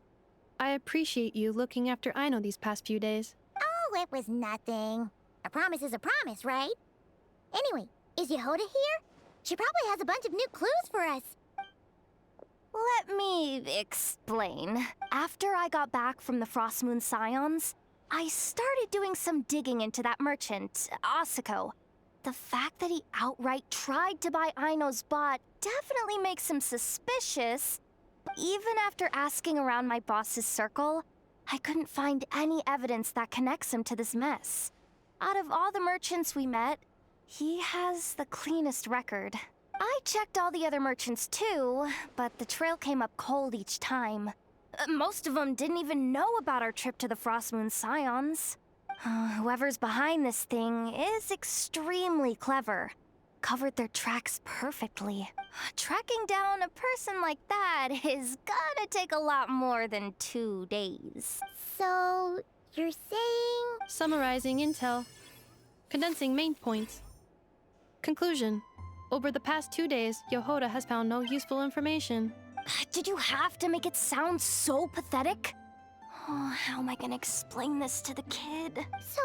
I appreciate you looking after Aino these past few days. Oh, it was nothing. A promise is a promise, right? Anyway, is Jahoda here? She probably has a bunch of new clues for us. Let me explain. After I got back from the Frostmoon Scions, I started doing some digging into that merchant, Asuko. The fact that he outright tried to buy Aino's bot definitely makes him suspicious. Even after asking around my boss's circle, I couldn't find any evidence that connects him to this mess. Out of all the merchants we met, he has the cleanest record. I checked all the other merchants too, but the trail came up cold each time. Most of them didn't even know about our trip to the Frostmoon Scions. Whoever's behind this thing is extremely clever. Covered their tracks perfectly. Tracking down a person like that is gonna take a lot more than 2 days. So, you're saying... Summarizing intel. Condensing main points. Conclusion. Over the past 2 days, Jahoda has found no useful information. Did you have to make it sound so pathetic? Oh, how am I gonna explain this to the kid? So,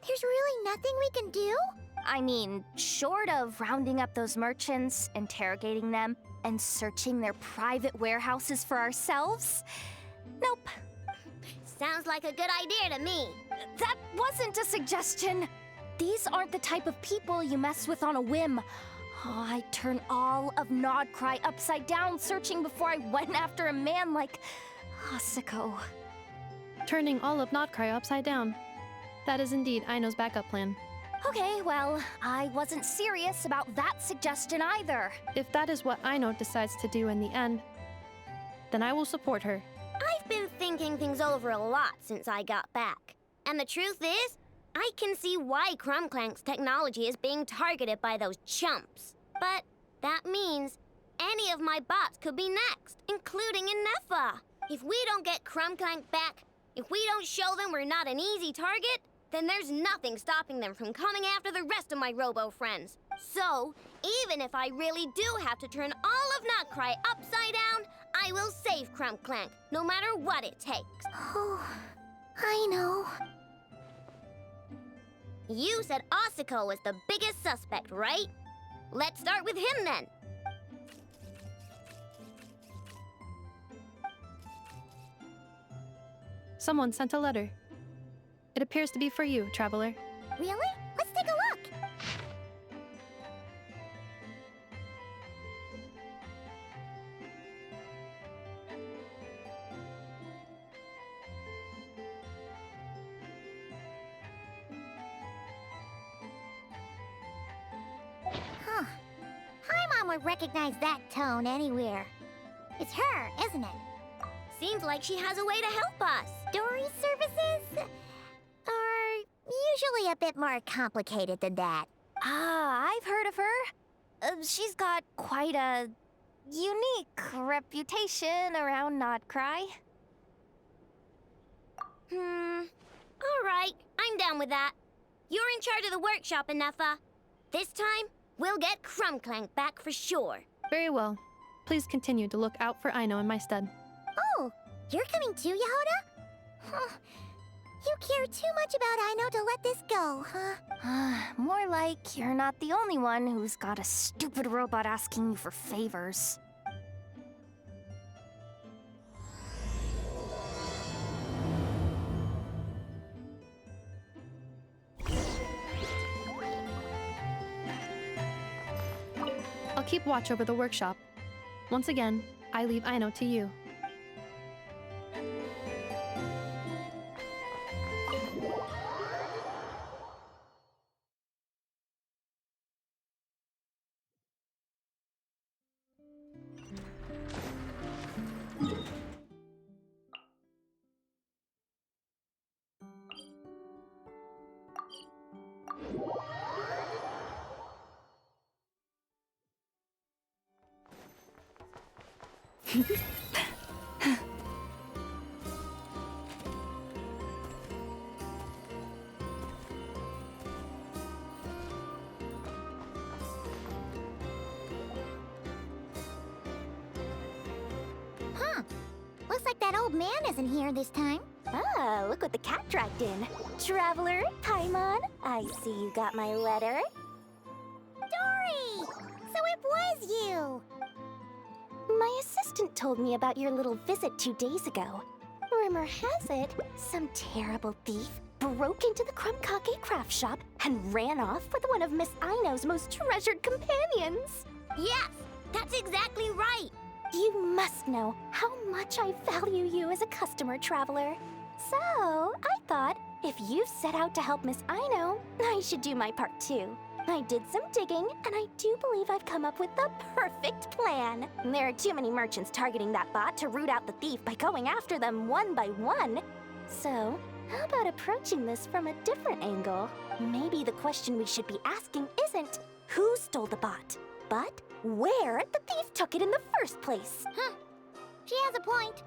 there's really nothing we can do? I mean, short of rounding up those merchants, interrogating them, and searching their private warehouses for ourselves? Nope. Sounds like a good idea to me. That wasn't a suggestion. These aren't the type of people you mess with on a whim. Oh, I'd turn all of nod-krai upside down searching before I went after a man like Asuko. Turning all of nod-krai upside down. That is indeed Aino's backup plan. Okay, well, I wasn't serious about that suggestion either. If that is what Aino decides to do in the end, then I will support her. I've been thinking things over a lot since I got back. And the truth is, I can see why Clink Clank's technology is being targeted by those chumps. But that means any of my bots could be next, including ineffa. If we don't get Clink Clank back, if we don't show them we're not an easy target, then there's nothing stopping them from coming after the rest of my robo friends. So, even if I really do have to turn all of nod-krai upside down, I will save Clink Clank, no matter what it takes. Oh, I know. You said Osako was the biggest suspect, right? Let's start with him then. Someone sent a letter. It appears to be for you, traveler. Really? Let's take a look. Huh. Paimon would recognize that tone anywhere. It's her, isn't it? Seems like she has a way to help us. Story services are usually a bit more complicated than that. Ah, I've heard of her. She's got quite a unique reputation around nod-krai. All right, I'm down with that. You're in charge of the workshop, ineffa. This time, we'll get Clink Clank back for sure. Very well. Please continue to look out for Aino in my stead. Oh, you're coming too, Jahoda? Huh. You care too much about Aino to let this go, huh? More like you're not the only one who's got a stupid robot asking you for favors. I'll keep watch over the workshop. Once again, I leave Aino to you. Huh. Looks like that old man isn't here this time. Ah, look what the cat dragged in. Traveler, Paimon, I see you got my letter. Dory! So it was you! My assistant told me about your little visit 2 days ago. Rumor has it, some terrible thief broke into the Krumkake craft shop and ran off with one of Miss Aino's most treasured companions. Yes, that's exactly right. You must know how much I value you as a customer, Traveler. So, I thought, if you set out to help Miss Aino, I should do my part too. I did some digging, and I do believe I've come up with the perfect plan. There are too many merchants targeting that bot to root out the thief by going after them one by one. So, how about approaching this from a different angle? Maybe the question we should be asking isn't who stole the bot, but where the thief took it in the first place. Huh. She has a point.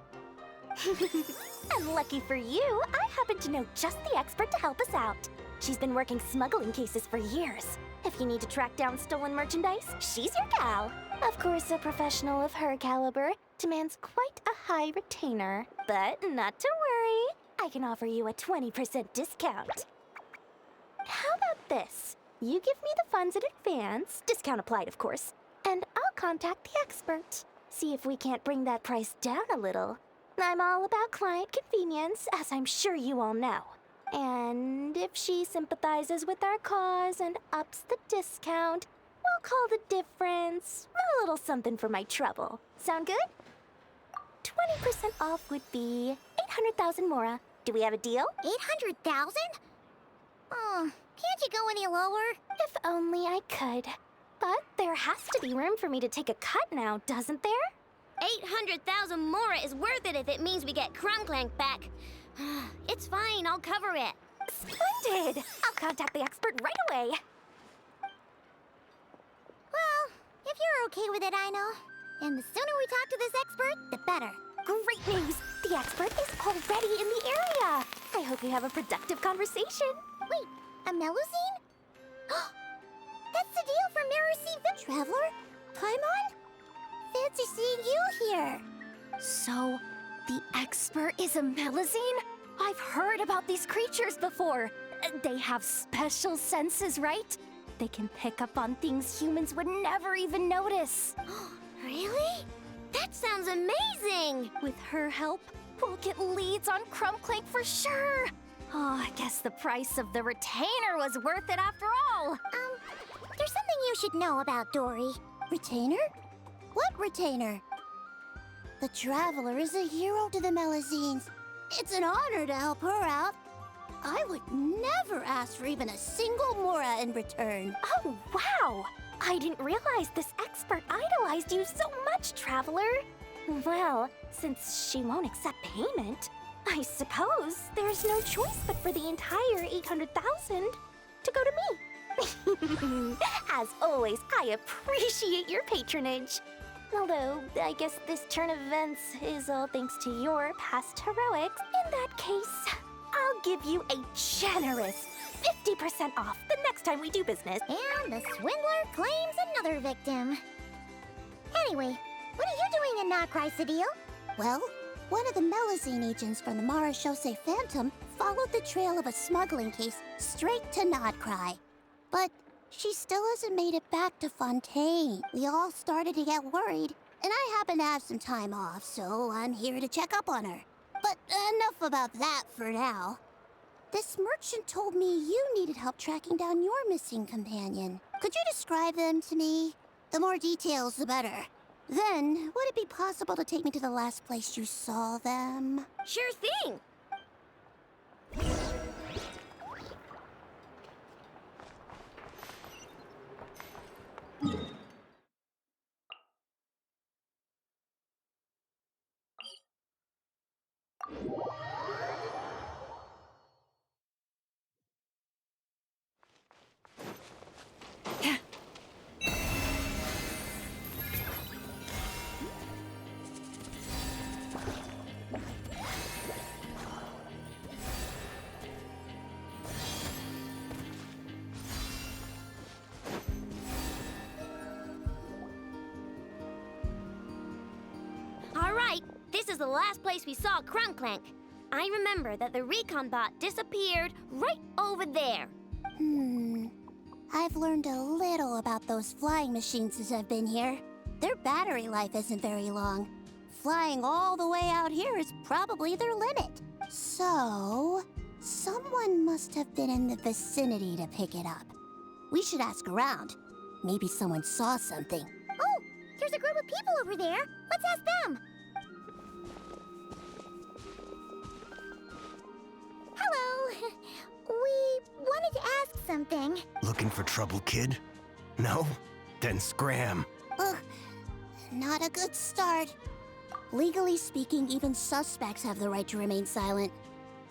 And lucky for you, I happen to know just the expert to help us out. She's been working smuggling cases for years. If you need to track down stolen merchandise, she's your gal. Of course, a professional of her caliber demands quite a high retainer. But not to worry, I can offer you a 20% discount. How about this? You give me the funds in advance, discount applied of course, and I'll contact the expert. See if we can't bring that price down a little. I'm all about client convenience, as I'm sure you all know. And if she sympathizes with our cause and ups the discount, we'll call the difference a little something for my trouble. Sound good? 20% off would be 800,000 mora. Do we have a deal? 800,000? Oh, Can't you go any lower? If only I could. But there has to be room for me to take a cut now, doesn't there? 800,000 mora is worth it if it means we get Clink Clank back. It's fine, I'll cover it. Splendid! I'll contact the expert right away. Well, if you're okay with it, Aino. And the sooner we talk to this expert, the better. Great news! The expert is already in the area. I hope you have a productive conversation. Wait, a Melusine? That's the deal for Mirror Sea the Traveler? Paimon? Fancy seeing you here. So, the expert is a Melusine? I've heard about these creatures before. They have special senses, right? They can pick up on things humans would never even notice. Really? That sounds amazing! With her help, we'll get leads on Clink Clank for sure. Oh, I guess the price of the retainer was worth it after all. There's something you should know about Dory. Retainer? What retainer? The Traveler is a hero to the Melusines. It's an honor to help her out. I would never ask for even a single mora in return. Oh, wow! I didn't realize this expert idolized you so much, Traveler. Well, since she won't accept payment, I suppose there's no choice but for the entire 800,000 to go to me. As always, I appreciate your patronage. Although, I guess this turn of events is all thanks to your past heroics. In that case, I'll give you a generous 50% off the next time we do business. And the swindler claims another victim. Anyway, what are you doing in nod-krai, Cedille? Well, one of the Melusine agents from the Marechaussee Phantom followed the trail of a smuggling case straight to nod-krai. But she still hasn't made it back to Fontaine. We all started to get worried, and I happen to have some time off, so I'm here to check up on her. But enough about that for now. This merchant told me you needed help tracking down your missing companion. Could you describe them to me? The more details, the better. Then, would it be possible to take me to the last place you saw them? Sure thing! All right, this is the last place we saw Clink Clank. I remember that the recon bot disappeared right over there. I've learned a little about those flying machines since I've been here. Their battery life isn't very long. Flying all the way out here is probably their limit. So, someone must have been in the vicinity to pick it up. We should ask around. Maybe someone saw something. Oh, there's a group of people over there. Let's ask them. Hello. We wanted to ask something. Looking for trouble, kid? No? Then scram. Ugh, not a good start. Legally speaking, even suspects have the right to remain silent.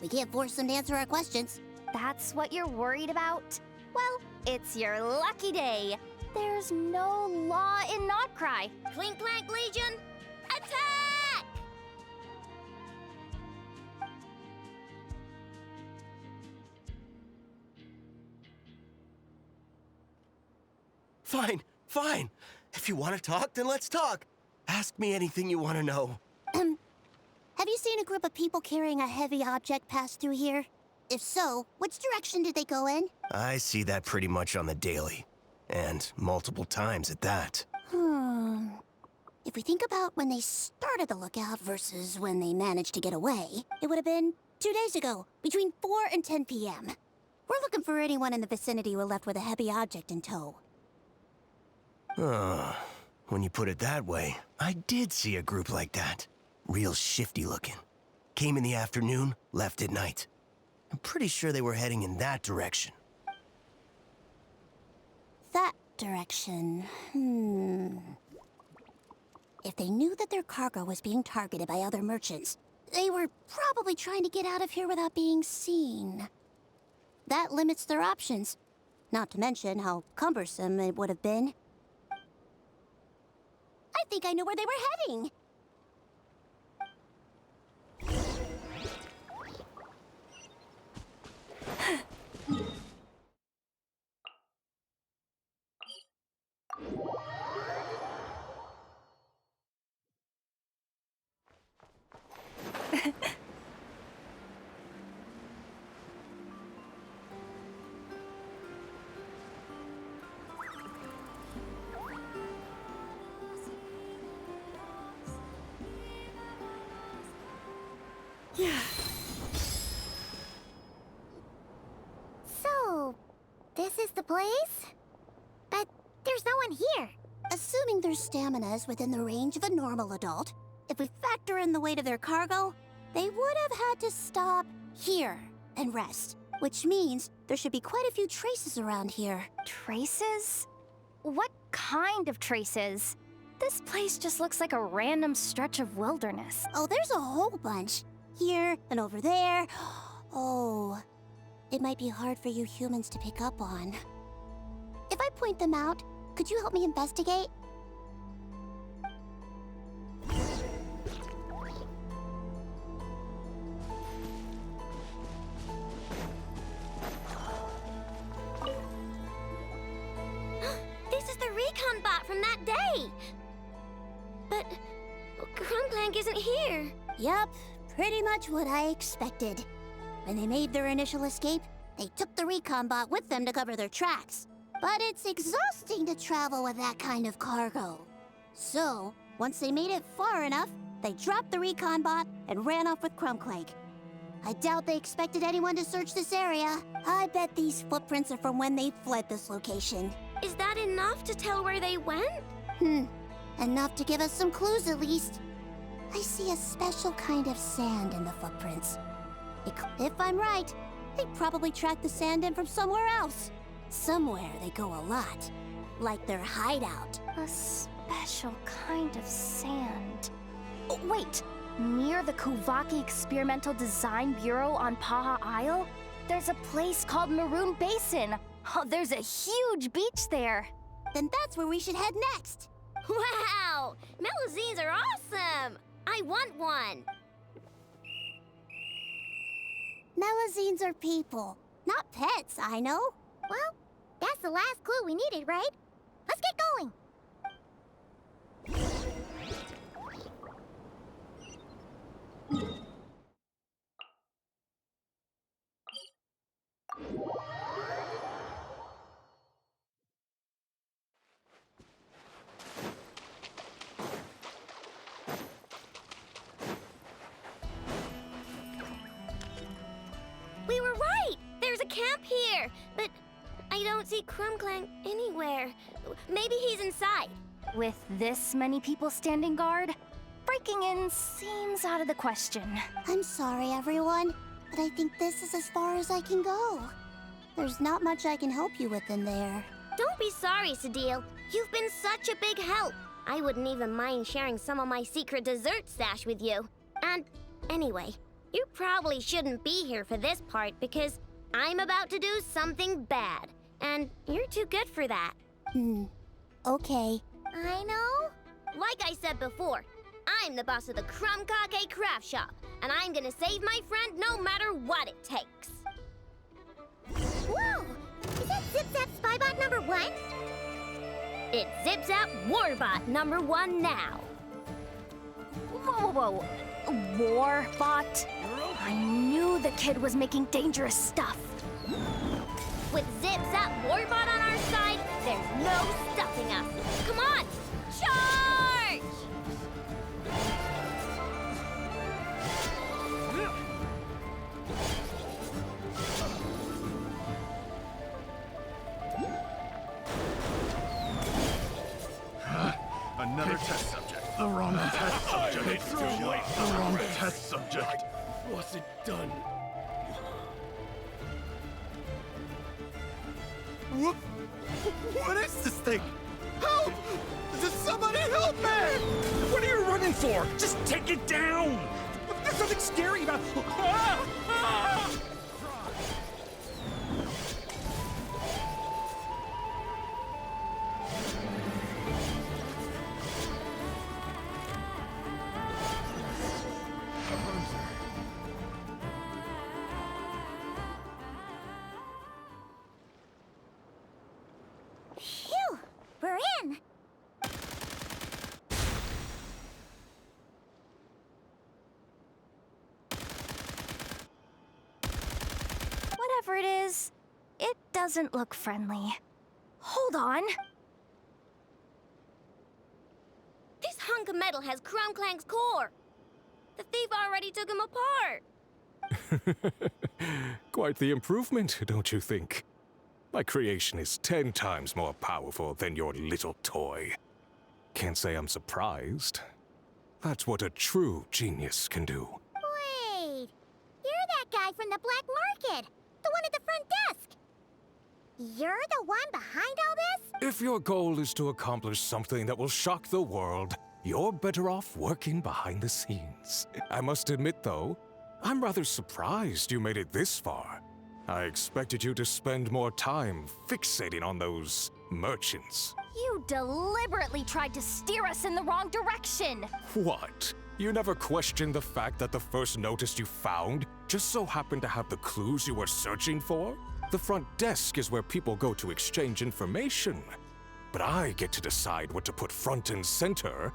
We can't force them to answer our questions. That's what you're worried about? Well, it's your lucky day. There's no law in nod-krai. Clink Clank Legion, attack! Fine, fine. If you want to talk, then let's talk. Ask me anything you want to know. Have you seen a group of people carrying a heavy object pass through here? If so, which direction did they go in? I see that pretty much on the daily. And multiple times at that. If we think about when they started the lookout versus when they managed to get away, it would have been 2 days ago, between 4 and 10 p.m. We're looking for anyone in the vicinity who left with a heavy object in tow. When you put it that way, I did see a group like that. Real shifty looking. Came in the afternoon, left at night. I'm pretty sure they were heading in that direction. direction. If they knew that their cargo was being targeted by other merchants, they were probably trying to get out of here without being seen. That limits their options. Not to mention how cumbersome it would have been. I think I know where they were heading. So, this is the place? But there's no one here. Assuming their stamina is within the range of a normal adult, if we factor in the weight of their cargo, they would have had to stop here and rest. Which means there should be quite a few traces around here. Traces? What kind of traces? This place just looks like a random stretch of wilderness. Oh, there's a whole bunch. Here and over there. Oh, it might be hard for you humans to pick up on. If I point them out, could you help me investigate? This is the recon bot from that day! But Clink Clank isn't here. Yep, pretty much what I expected. When they made their initial escape, they took the recon bot with them to cover their tracks. But it's exhausting to travel with that kind of cargo. So, once they made it far enough, they dropped the recon bot and ran off with Clink Clank. I doubt they expected anyone to search this area. I bet these footprints are from when they fled this location. Is that enough to tell where they went? Enough to give us some clues at least. I see a special kind of sand in the footprints. If I'm right, they probably tracked the sand in from somewhere else. Somewhere they go a lot, like their hideout. A special kind of sand. Oh, wait, near the Kuvaki Experimental Design Bureau on Paha Isle, there's a place called Maroon Basin. Oh, there's a huge beach there. Then that's where we should head next. Wow! Melazines are awesome! I want one! Melazines are people, not pets, I know. Well, that's the last clue we needed, right? Let's get going! We were right! There's a camp here, but I don't see Clink Clank anywhere. Maybe he's inside. With this many people standing guard, breaking in seems out of the question. I'm sorry, everyone, but I think this is as far as I can go. There's not much I can help you with in there. Don't be sorry, Sadil. You've been such a big help. I wouldn't even mind sharing some of my secret dessert stash with you. And anyway, you probably shouldn't be here for this part because I'm about to do something bad. And you're too good for that. Okay. I know. Like I said before, I'm the boss of the Kake Craft Shop, and I'm gonna save my friend no matter what it takes. Whoa! Is that Zip Zap Spybot number 1? It's Zip Zap Warbot number 1 now. Whoa. Warbot? I knew the kid was making dangerous stuff. With Zip Zap Warbot on our side, there's no stopping us. Come on, charge! Another test subject. The wrong test subject. It's too late. The wrong test subject. What's it done? What is this thing? Help! Does somebody help me? What are you running for? Just take it down! There's nothing scary about... Ah! Ah! Phew! We're in! Whatever it is, it doesn't look friendly. Hold on. This hunk of metal has Clink Clank's core. The thief already took him apart. Quite the improvement, don't you think? My creation is 10 times more powerful than your little toy. Can't say I'm surprised. That's what a true genius can do. Wait! You're that guy from the black market! The one at the front desk! You're the one behind all this? If your goal is to accomplish something that will shock the world, you're better off working behind the scenes. I must admit, though, I'm rather surprised you made it this far. I expected you to spend more time fixating on those merchants. You deliberately tried to steer us in the wrong direction! What? You never questioned the fact that the first notice you found just so happened to have the clues you were searching for? The front desk is where people go to exchange information. But I get to decide what to put front and center.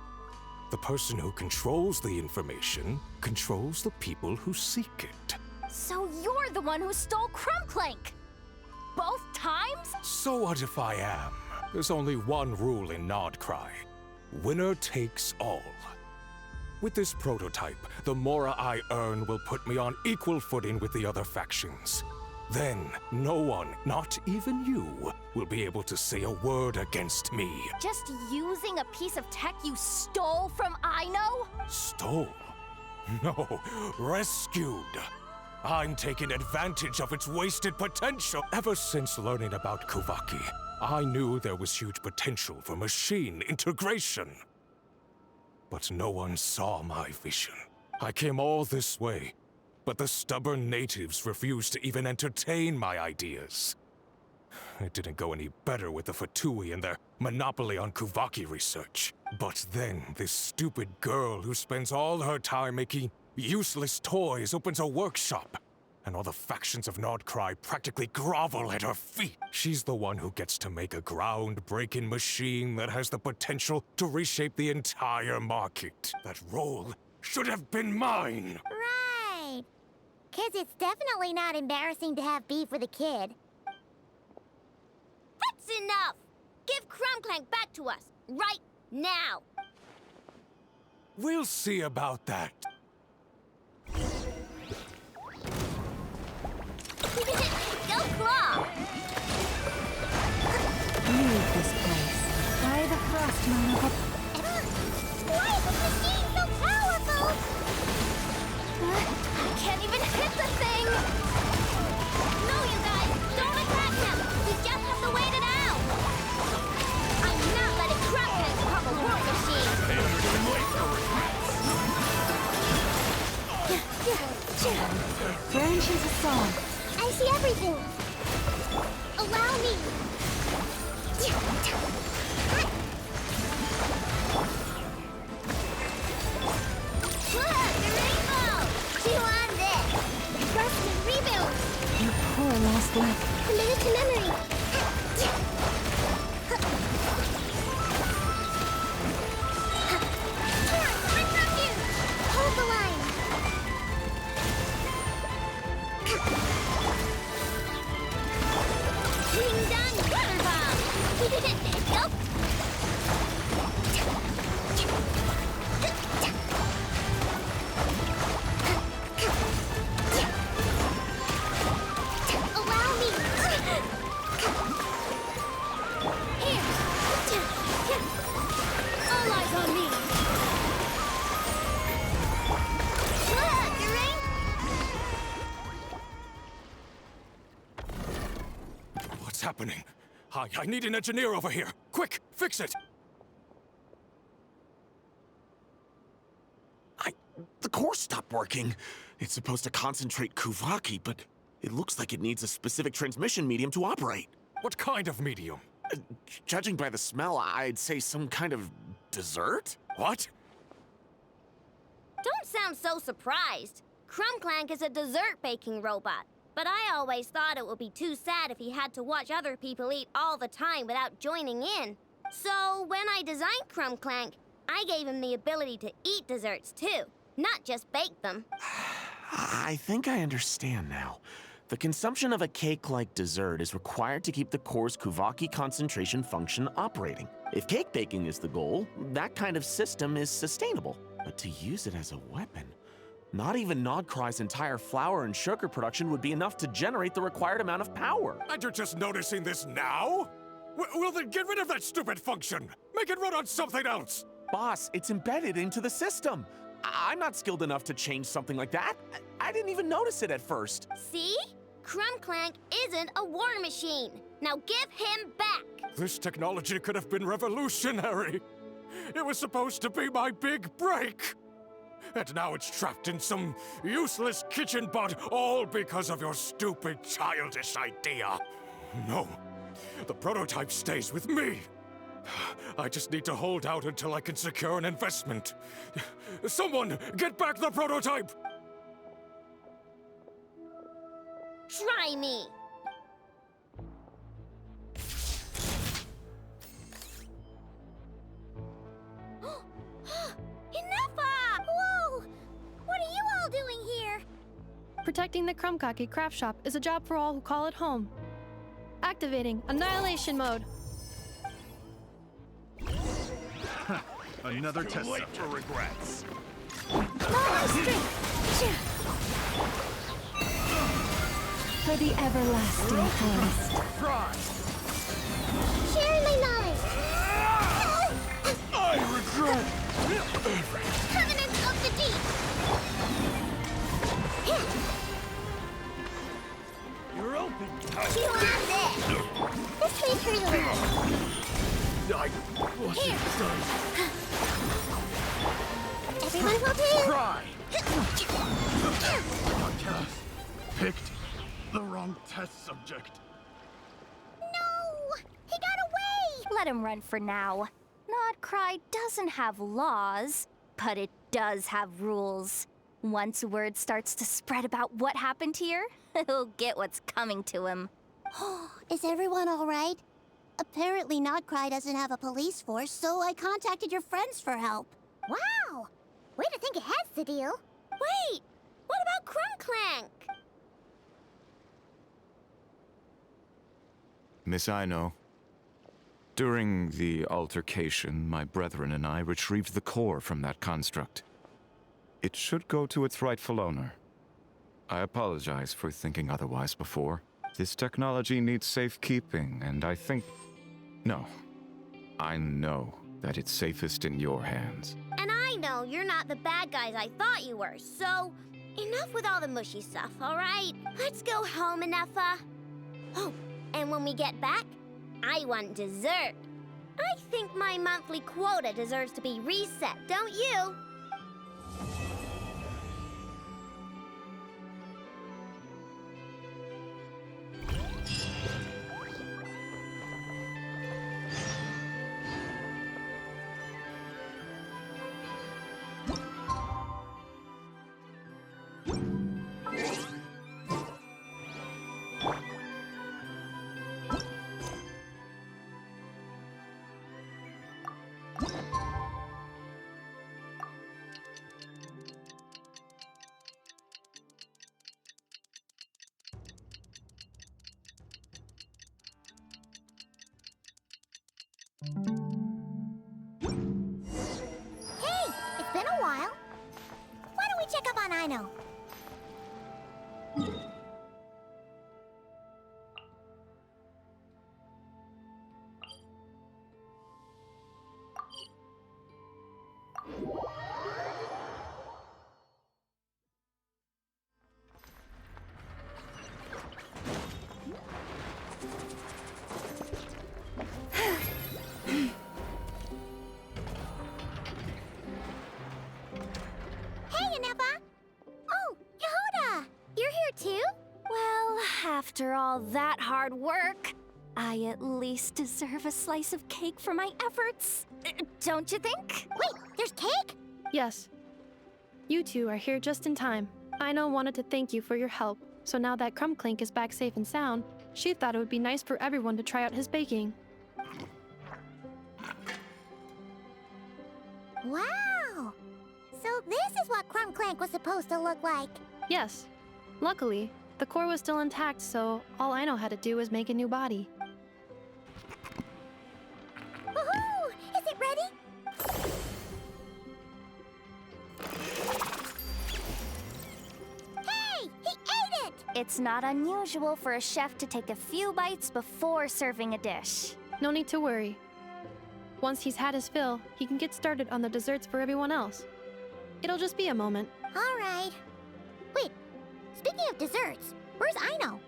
The person who controls the information controls the people who seek it. So you're the one who stole Clink Clank! Both times? So what if I am? There's only one rule in nod-krai. Winner takes all. With this prototype, the mora I earn will put me on equal footing with the other factions. Then, no one, not even you, will be able to say a word against me. Just using a piece of tech you stole from Aino? Stole? No, rescued. I'm taking advantage of its wasted potential. Ever since learning about Kuvaki, I knew there was huge potential for machine integration. But no one saw my vision. I came all this way, but the stubborn natives refused to even entertain my ideas. It didn't go any better with the Fatui and their monopoly on Kuvaki research. But then this stupid girl who spends all her time making useless toys opens a workshop, and all the factions of nod-krai practically grovel at her feet. She's the one who gets to make a ground-breaking machine that has the potential to reshape the entire market. That role should have been mine! Right. 'Cause it's definitely not embarrassing to have beef with a kid. That's enough! Give Clink Clank back to us, right now! We'll see about that. Go Claw! Leave this place. By the frost moon of a... Why is this machine so powerful? I can't even hit the thing! No, you guys! Don't attack him! We just have to wait it out! I'm not letting Clink Clank become a war machine! Branches of song. I see everything. Allow me. Look! The rainbow! Chew on this! Trust me, rebuild! Your poor lost link. Committed to memory. Quick refuge! Hold the line. Ding dong water bomb! Nope! Allow me. Here! All eyes on me! Look! The rain... What's happening? Hi, I need an engineer over here. Quick, fix it! The core stopped working. It's supposed to concentrate Kuvaki, but it looks like it needs a specific transmission medium to operate. What kind of medium? Judging by the smell, I'd say some kind of dessert? What? Don't sound so surprised. Clink Clank is a dessert baking robot. But I always thought it would be too sad if he had to watch other people eat all the time without joining in. So when I designed Clink Clank, I gave him the ability to eat desserts too, not just bake them. I think I understand now. The consumption of a cake-like dessert is required to keep the core's Kuvaki concentration function operating. If cake baking is the goal, that kind of system is sustainable. But to use it as a weapon, not even nod-krai's entire flour and sugar production would be enough to generate the required amount of power. And you're just noticing this now? Well then get rid of that stupid function! Make it run on something else! Boss, it's embedded into the system. I'm not skilled enough to change something like that. I didn't even notice it at first. See? Clink Clank isn't a war machine. Now give him back! This technology could have been revolutionary. It was supposed to be my big break. And now it's trapped in some useless kitchen bot, all because of your stupid childish idea. No, the prototype stays with me. I just need to hold out until I can secure an investment. Someone, get back the prototype! Try me! Ineffa! Whoa! What are you all doing here? Protecting the Krumkake craft shop is a job for all who call it home. Activating Annihilation Mode. Another test subject. For regrets. For the everlasting forest. Sharing my knowledge! I regret Covenant of the Deep! You're open. You have this! This may hurt a little. I wasn't done. Everyone will do! Try. Picked the wrong test subject. No! He got away! Let him run for now. Nod-krai doesn't have laws, but it does have rules. Once word starts to spread about what happened here, he'll get what's coming to him. Is everyone all right? Apparently nod-krai doesn't have a police force, so I contacted your friends for help. Wow! Way to think ahead, Sadil. Wait! What about Clink Clank? Miss Aino, during the altercation, my brethren and I retrieved the core from that construct. It should go to its rightful owner. I apologize for thinking otherwise before. This technology needs safekeeping, and I think... No. I know that it's safest in your hands. And I know you're not the bad guys I thought you were, so enough with all the mushy stuff, all right? Let's go home, Ineffa. Oh, and when we get back, I want dessert. I think my monthly quota deserves to be reset, don't you? Hey, it's been a while. Why don't we check up on Aino? too? Well, after all that hard work, I at least deserve a slice of cake for my efforts. Don't you think? Wait, there's cake? Yes. You two are here just in time. Aino wanted to thank you for your help, so now that Clink Clank is back safe and sound, she thought it would be nice for everyone to try out his baking. Wow! So this is what Clink Clank was supposed to look like. Yes. Luckily, the core was still intact, so all Aino had to do was make a new body. Woohoo! Is it ready? Hey! He ate it! It's not unusual for a chef to take a few bites before serving a dish. No need to worry. Once he's had his fill, he can get started on the desserts for everyone else. It'll just be a moment. All right. Wait, speaking of desserts, where's Aino?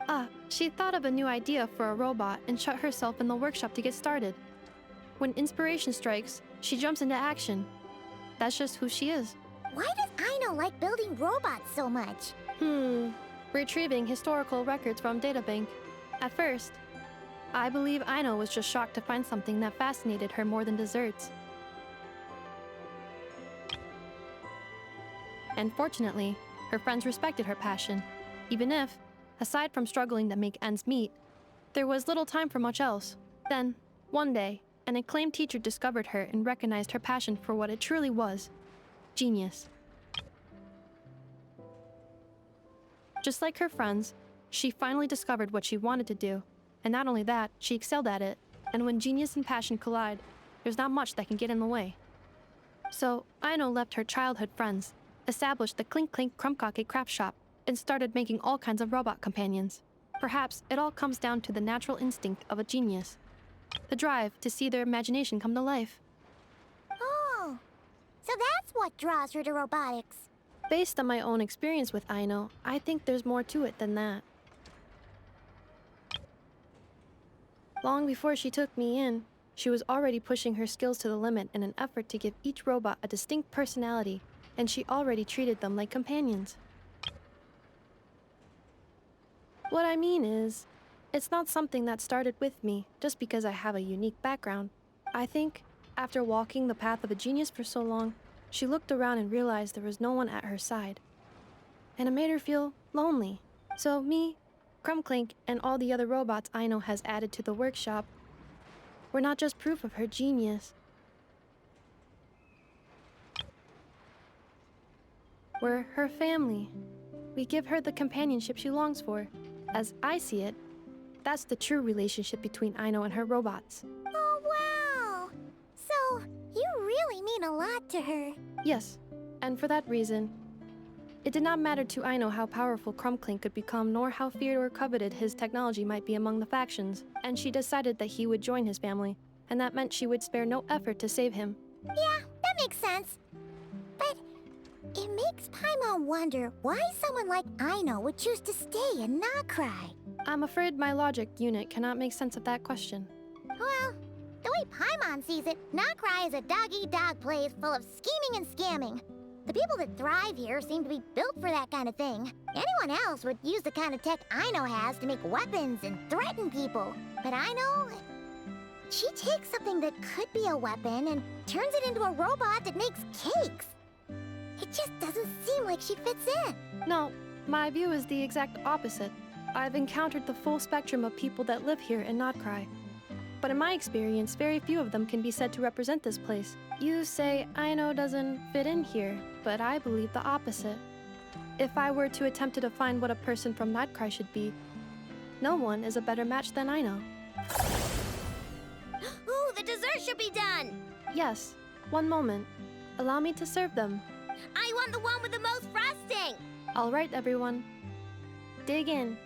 She thought of a new idea for a robot and shut herself in the workshop to get started. When inspiration strikes, she jumps into action. That's just who she is. Why does Aino like building robots so much? Retrieving historical records from databank. At first, I believe Aino was just shocked to find something that fascinated her more than desserts. And fortunately, her friends respected her passion, even if, aside from struggling to make ends meet, there was little time for much else. Then, one day, an acclaimed teacher discovered her and recognized her passion for what it truly was: genius. Just like her friends, she finally discovered what she wanted to do, and not only that, she excelled at it. And when genius and passion collide, there's not much that can get in the way. So, Aino left her childhood friends, established the Clink Clank craft shop, and started making all kinds of robot companions. Perhaps it all comes down to the natural instinct of a genius. The drive to see their imagination come to life. Oh, so that's what draws her to robotics. Based on my own experience with Aino, I think there's more to it than that. Long before she took me in, she was already pushing her skills to the limit in an effort to give each robot a distinct personality, and she already treated them like companions. What I mean is, it's not something that started with me just because I have a unique background. I think, after walking the path of a genius for so long, she looked around and realized there was no one at her side. And it made her feel lonely. So me, Clink Clank, and all the other robots Aino has added to the workshop were not just proof of her genius. We're her family. We give her the companionship she longs for. As I see it, that's the true relationship between Aino and her robots. Oh, wow! So, you really mean a lot to her. Yes, and for that reason, it did not matter to Aino how powerful Clink Clank could become, nor how feared or coveted his technology might be among the factions, and she decided that he would join his family, and that meant she would spare no effort to save him. Yeah, that makes sense. But it makes Paimon wonder why someone like Aino would choose to stay in nod-krai. I'm afraid my logic unit cannot make sense of that question. Well, the way Paimon sees it, nod-krai is a dog-eat-dog place full of scheming and scamming. The people that thrive here seem to be built for that kind of thing. Anyone else would use the kind of tech Aino has to make weapons and threaten people. But Aino, she takes something that could be a weapon and turns it into a robot that makes cakes. It just doesn't seem like she fits in. No, my view is the exact opposite. I've encountered the full spectrum of people that live here in nod-krai. But in my experience, very few of them can be said to represent this place. You say Aino doesn't fit in here, but I believe the opposite. If I were to attempt to define what a person from nod-krai should be, no one is a better match than Aino. Ooh, the dessert should be done! Yes, one moment. Allow me to serve them. I want the one with the most frosting! All right, everyone. Dig in.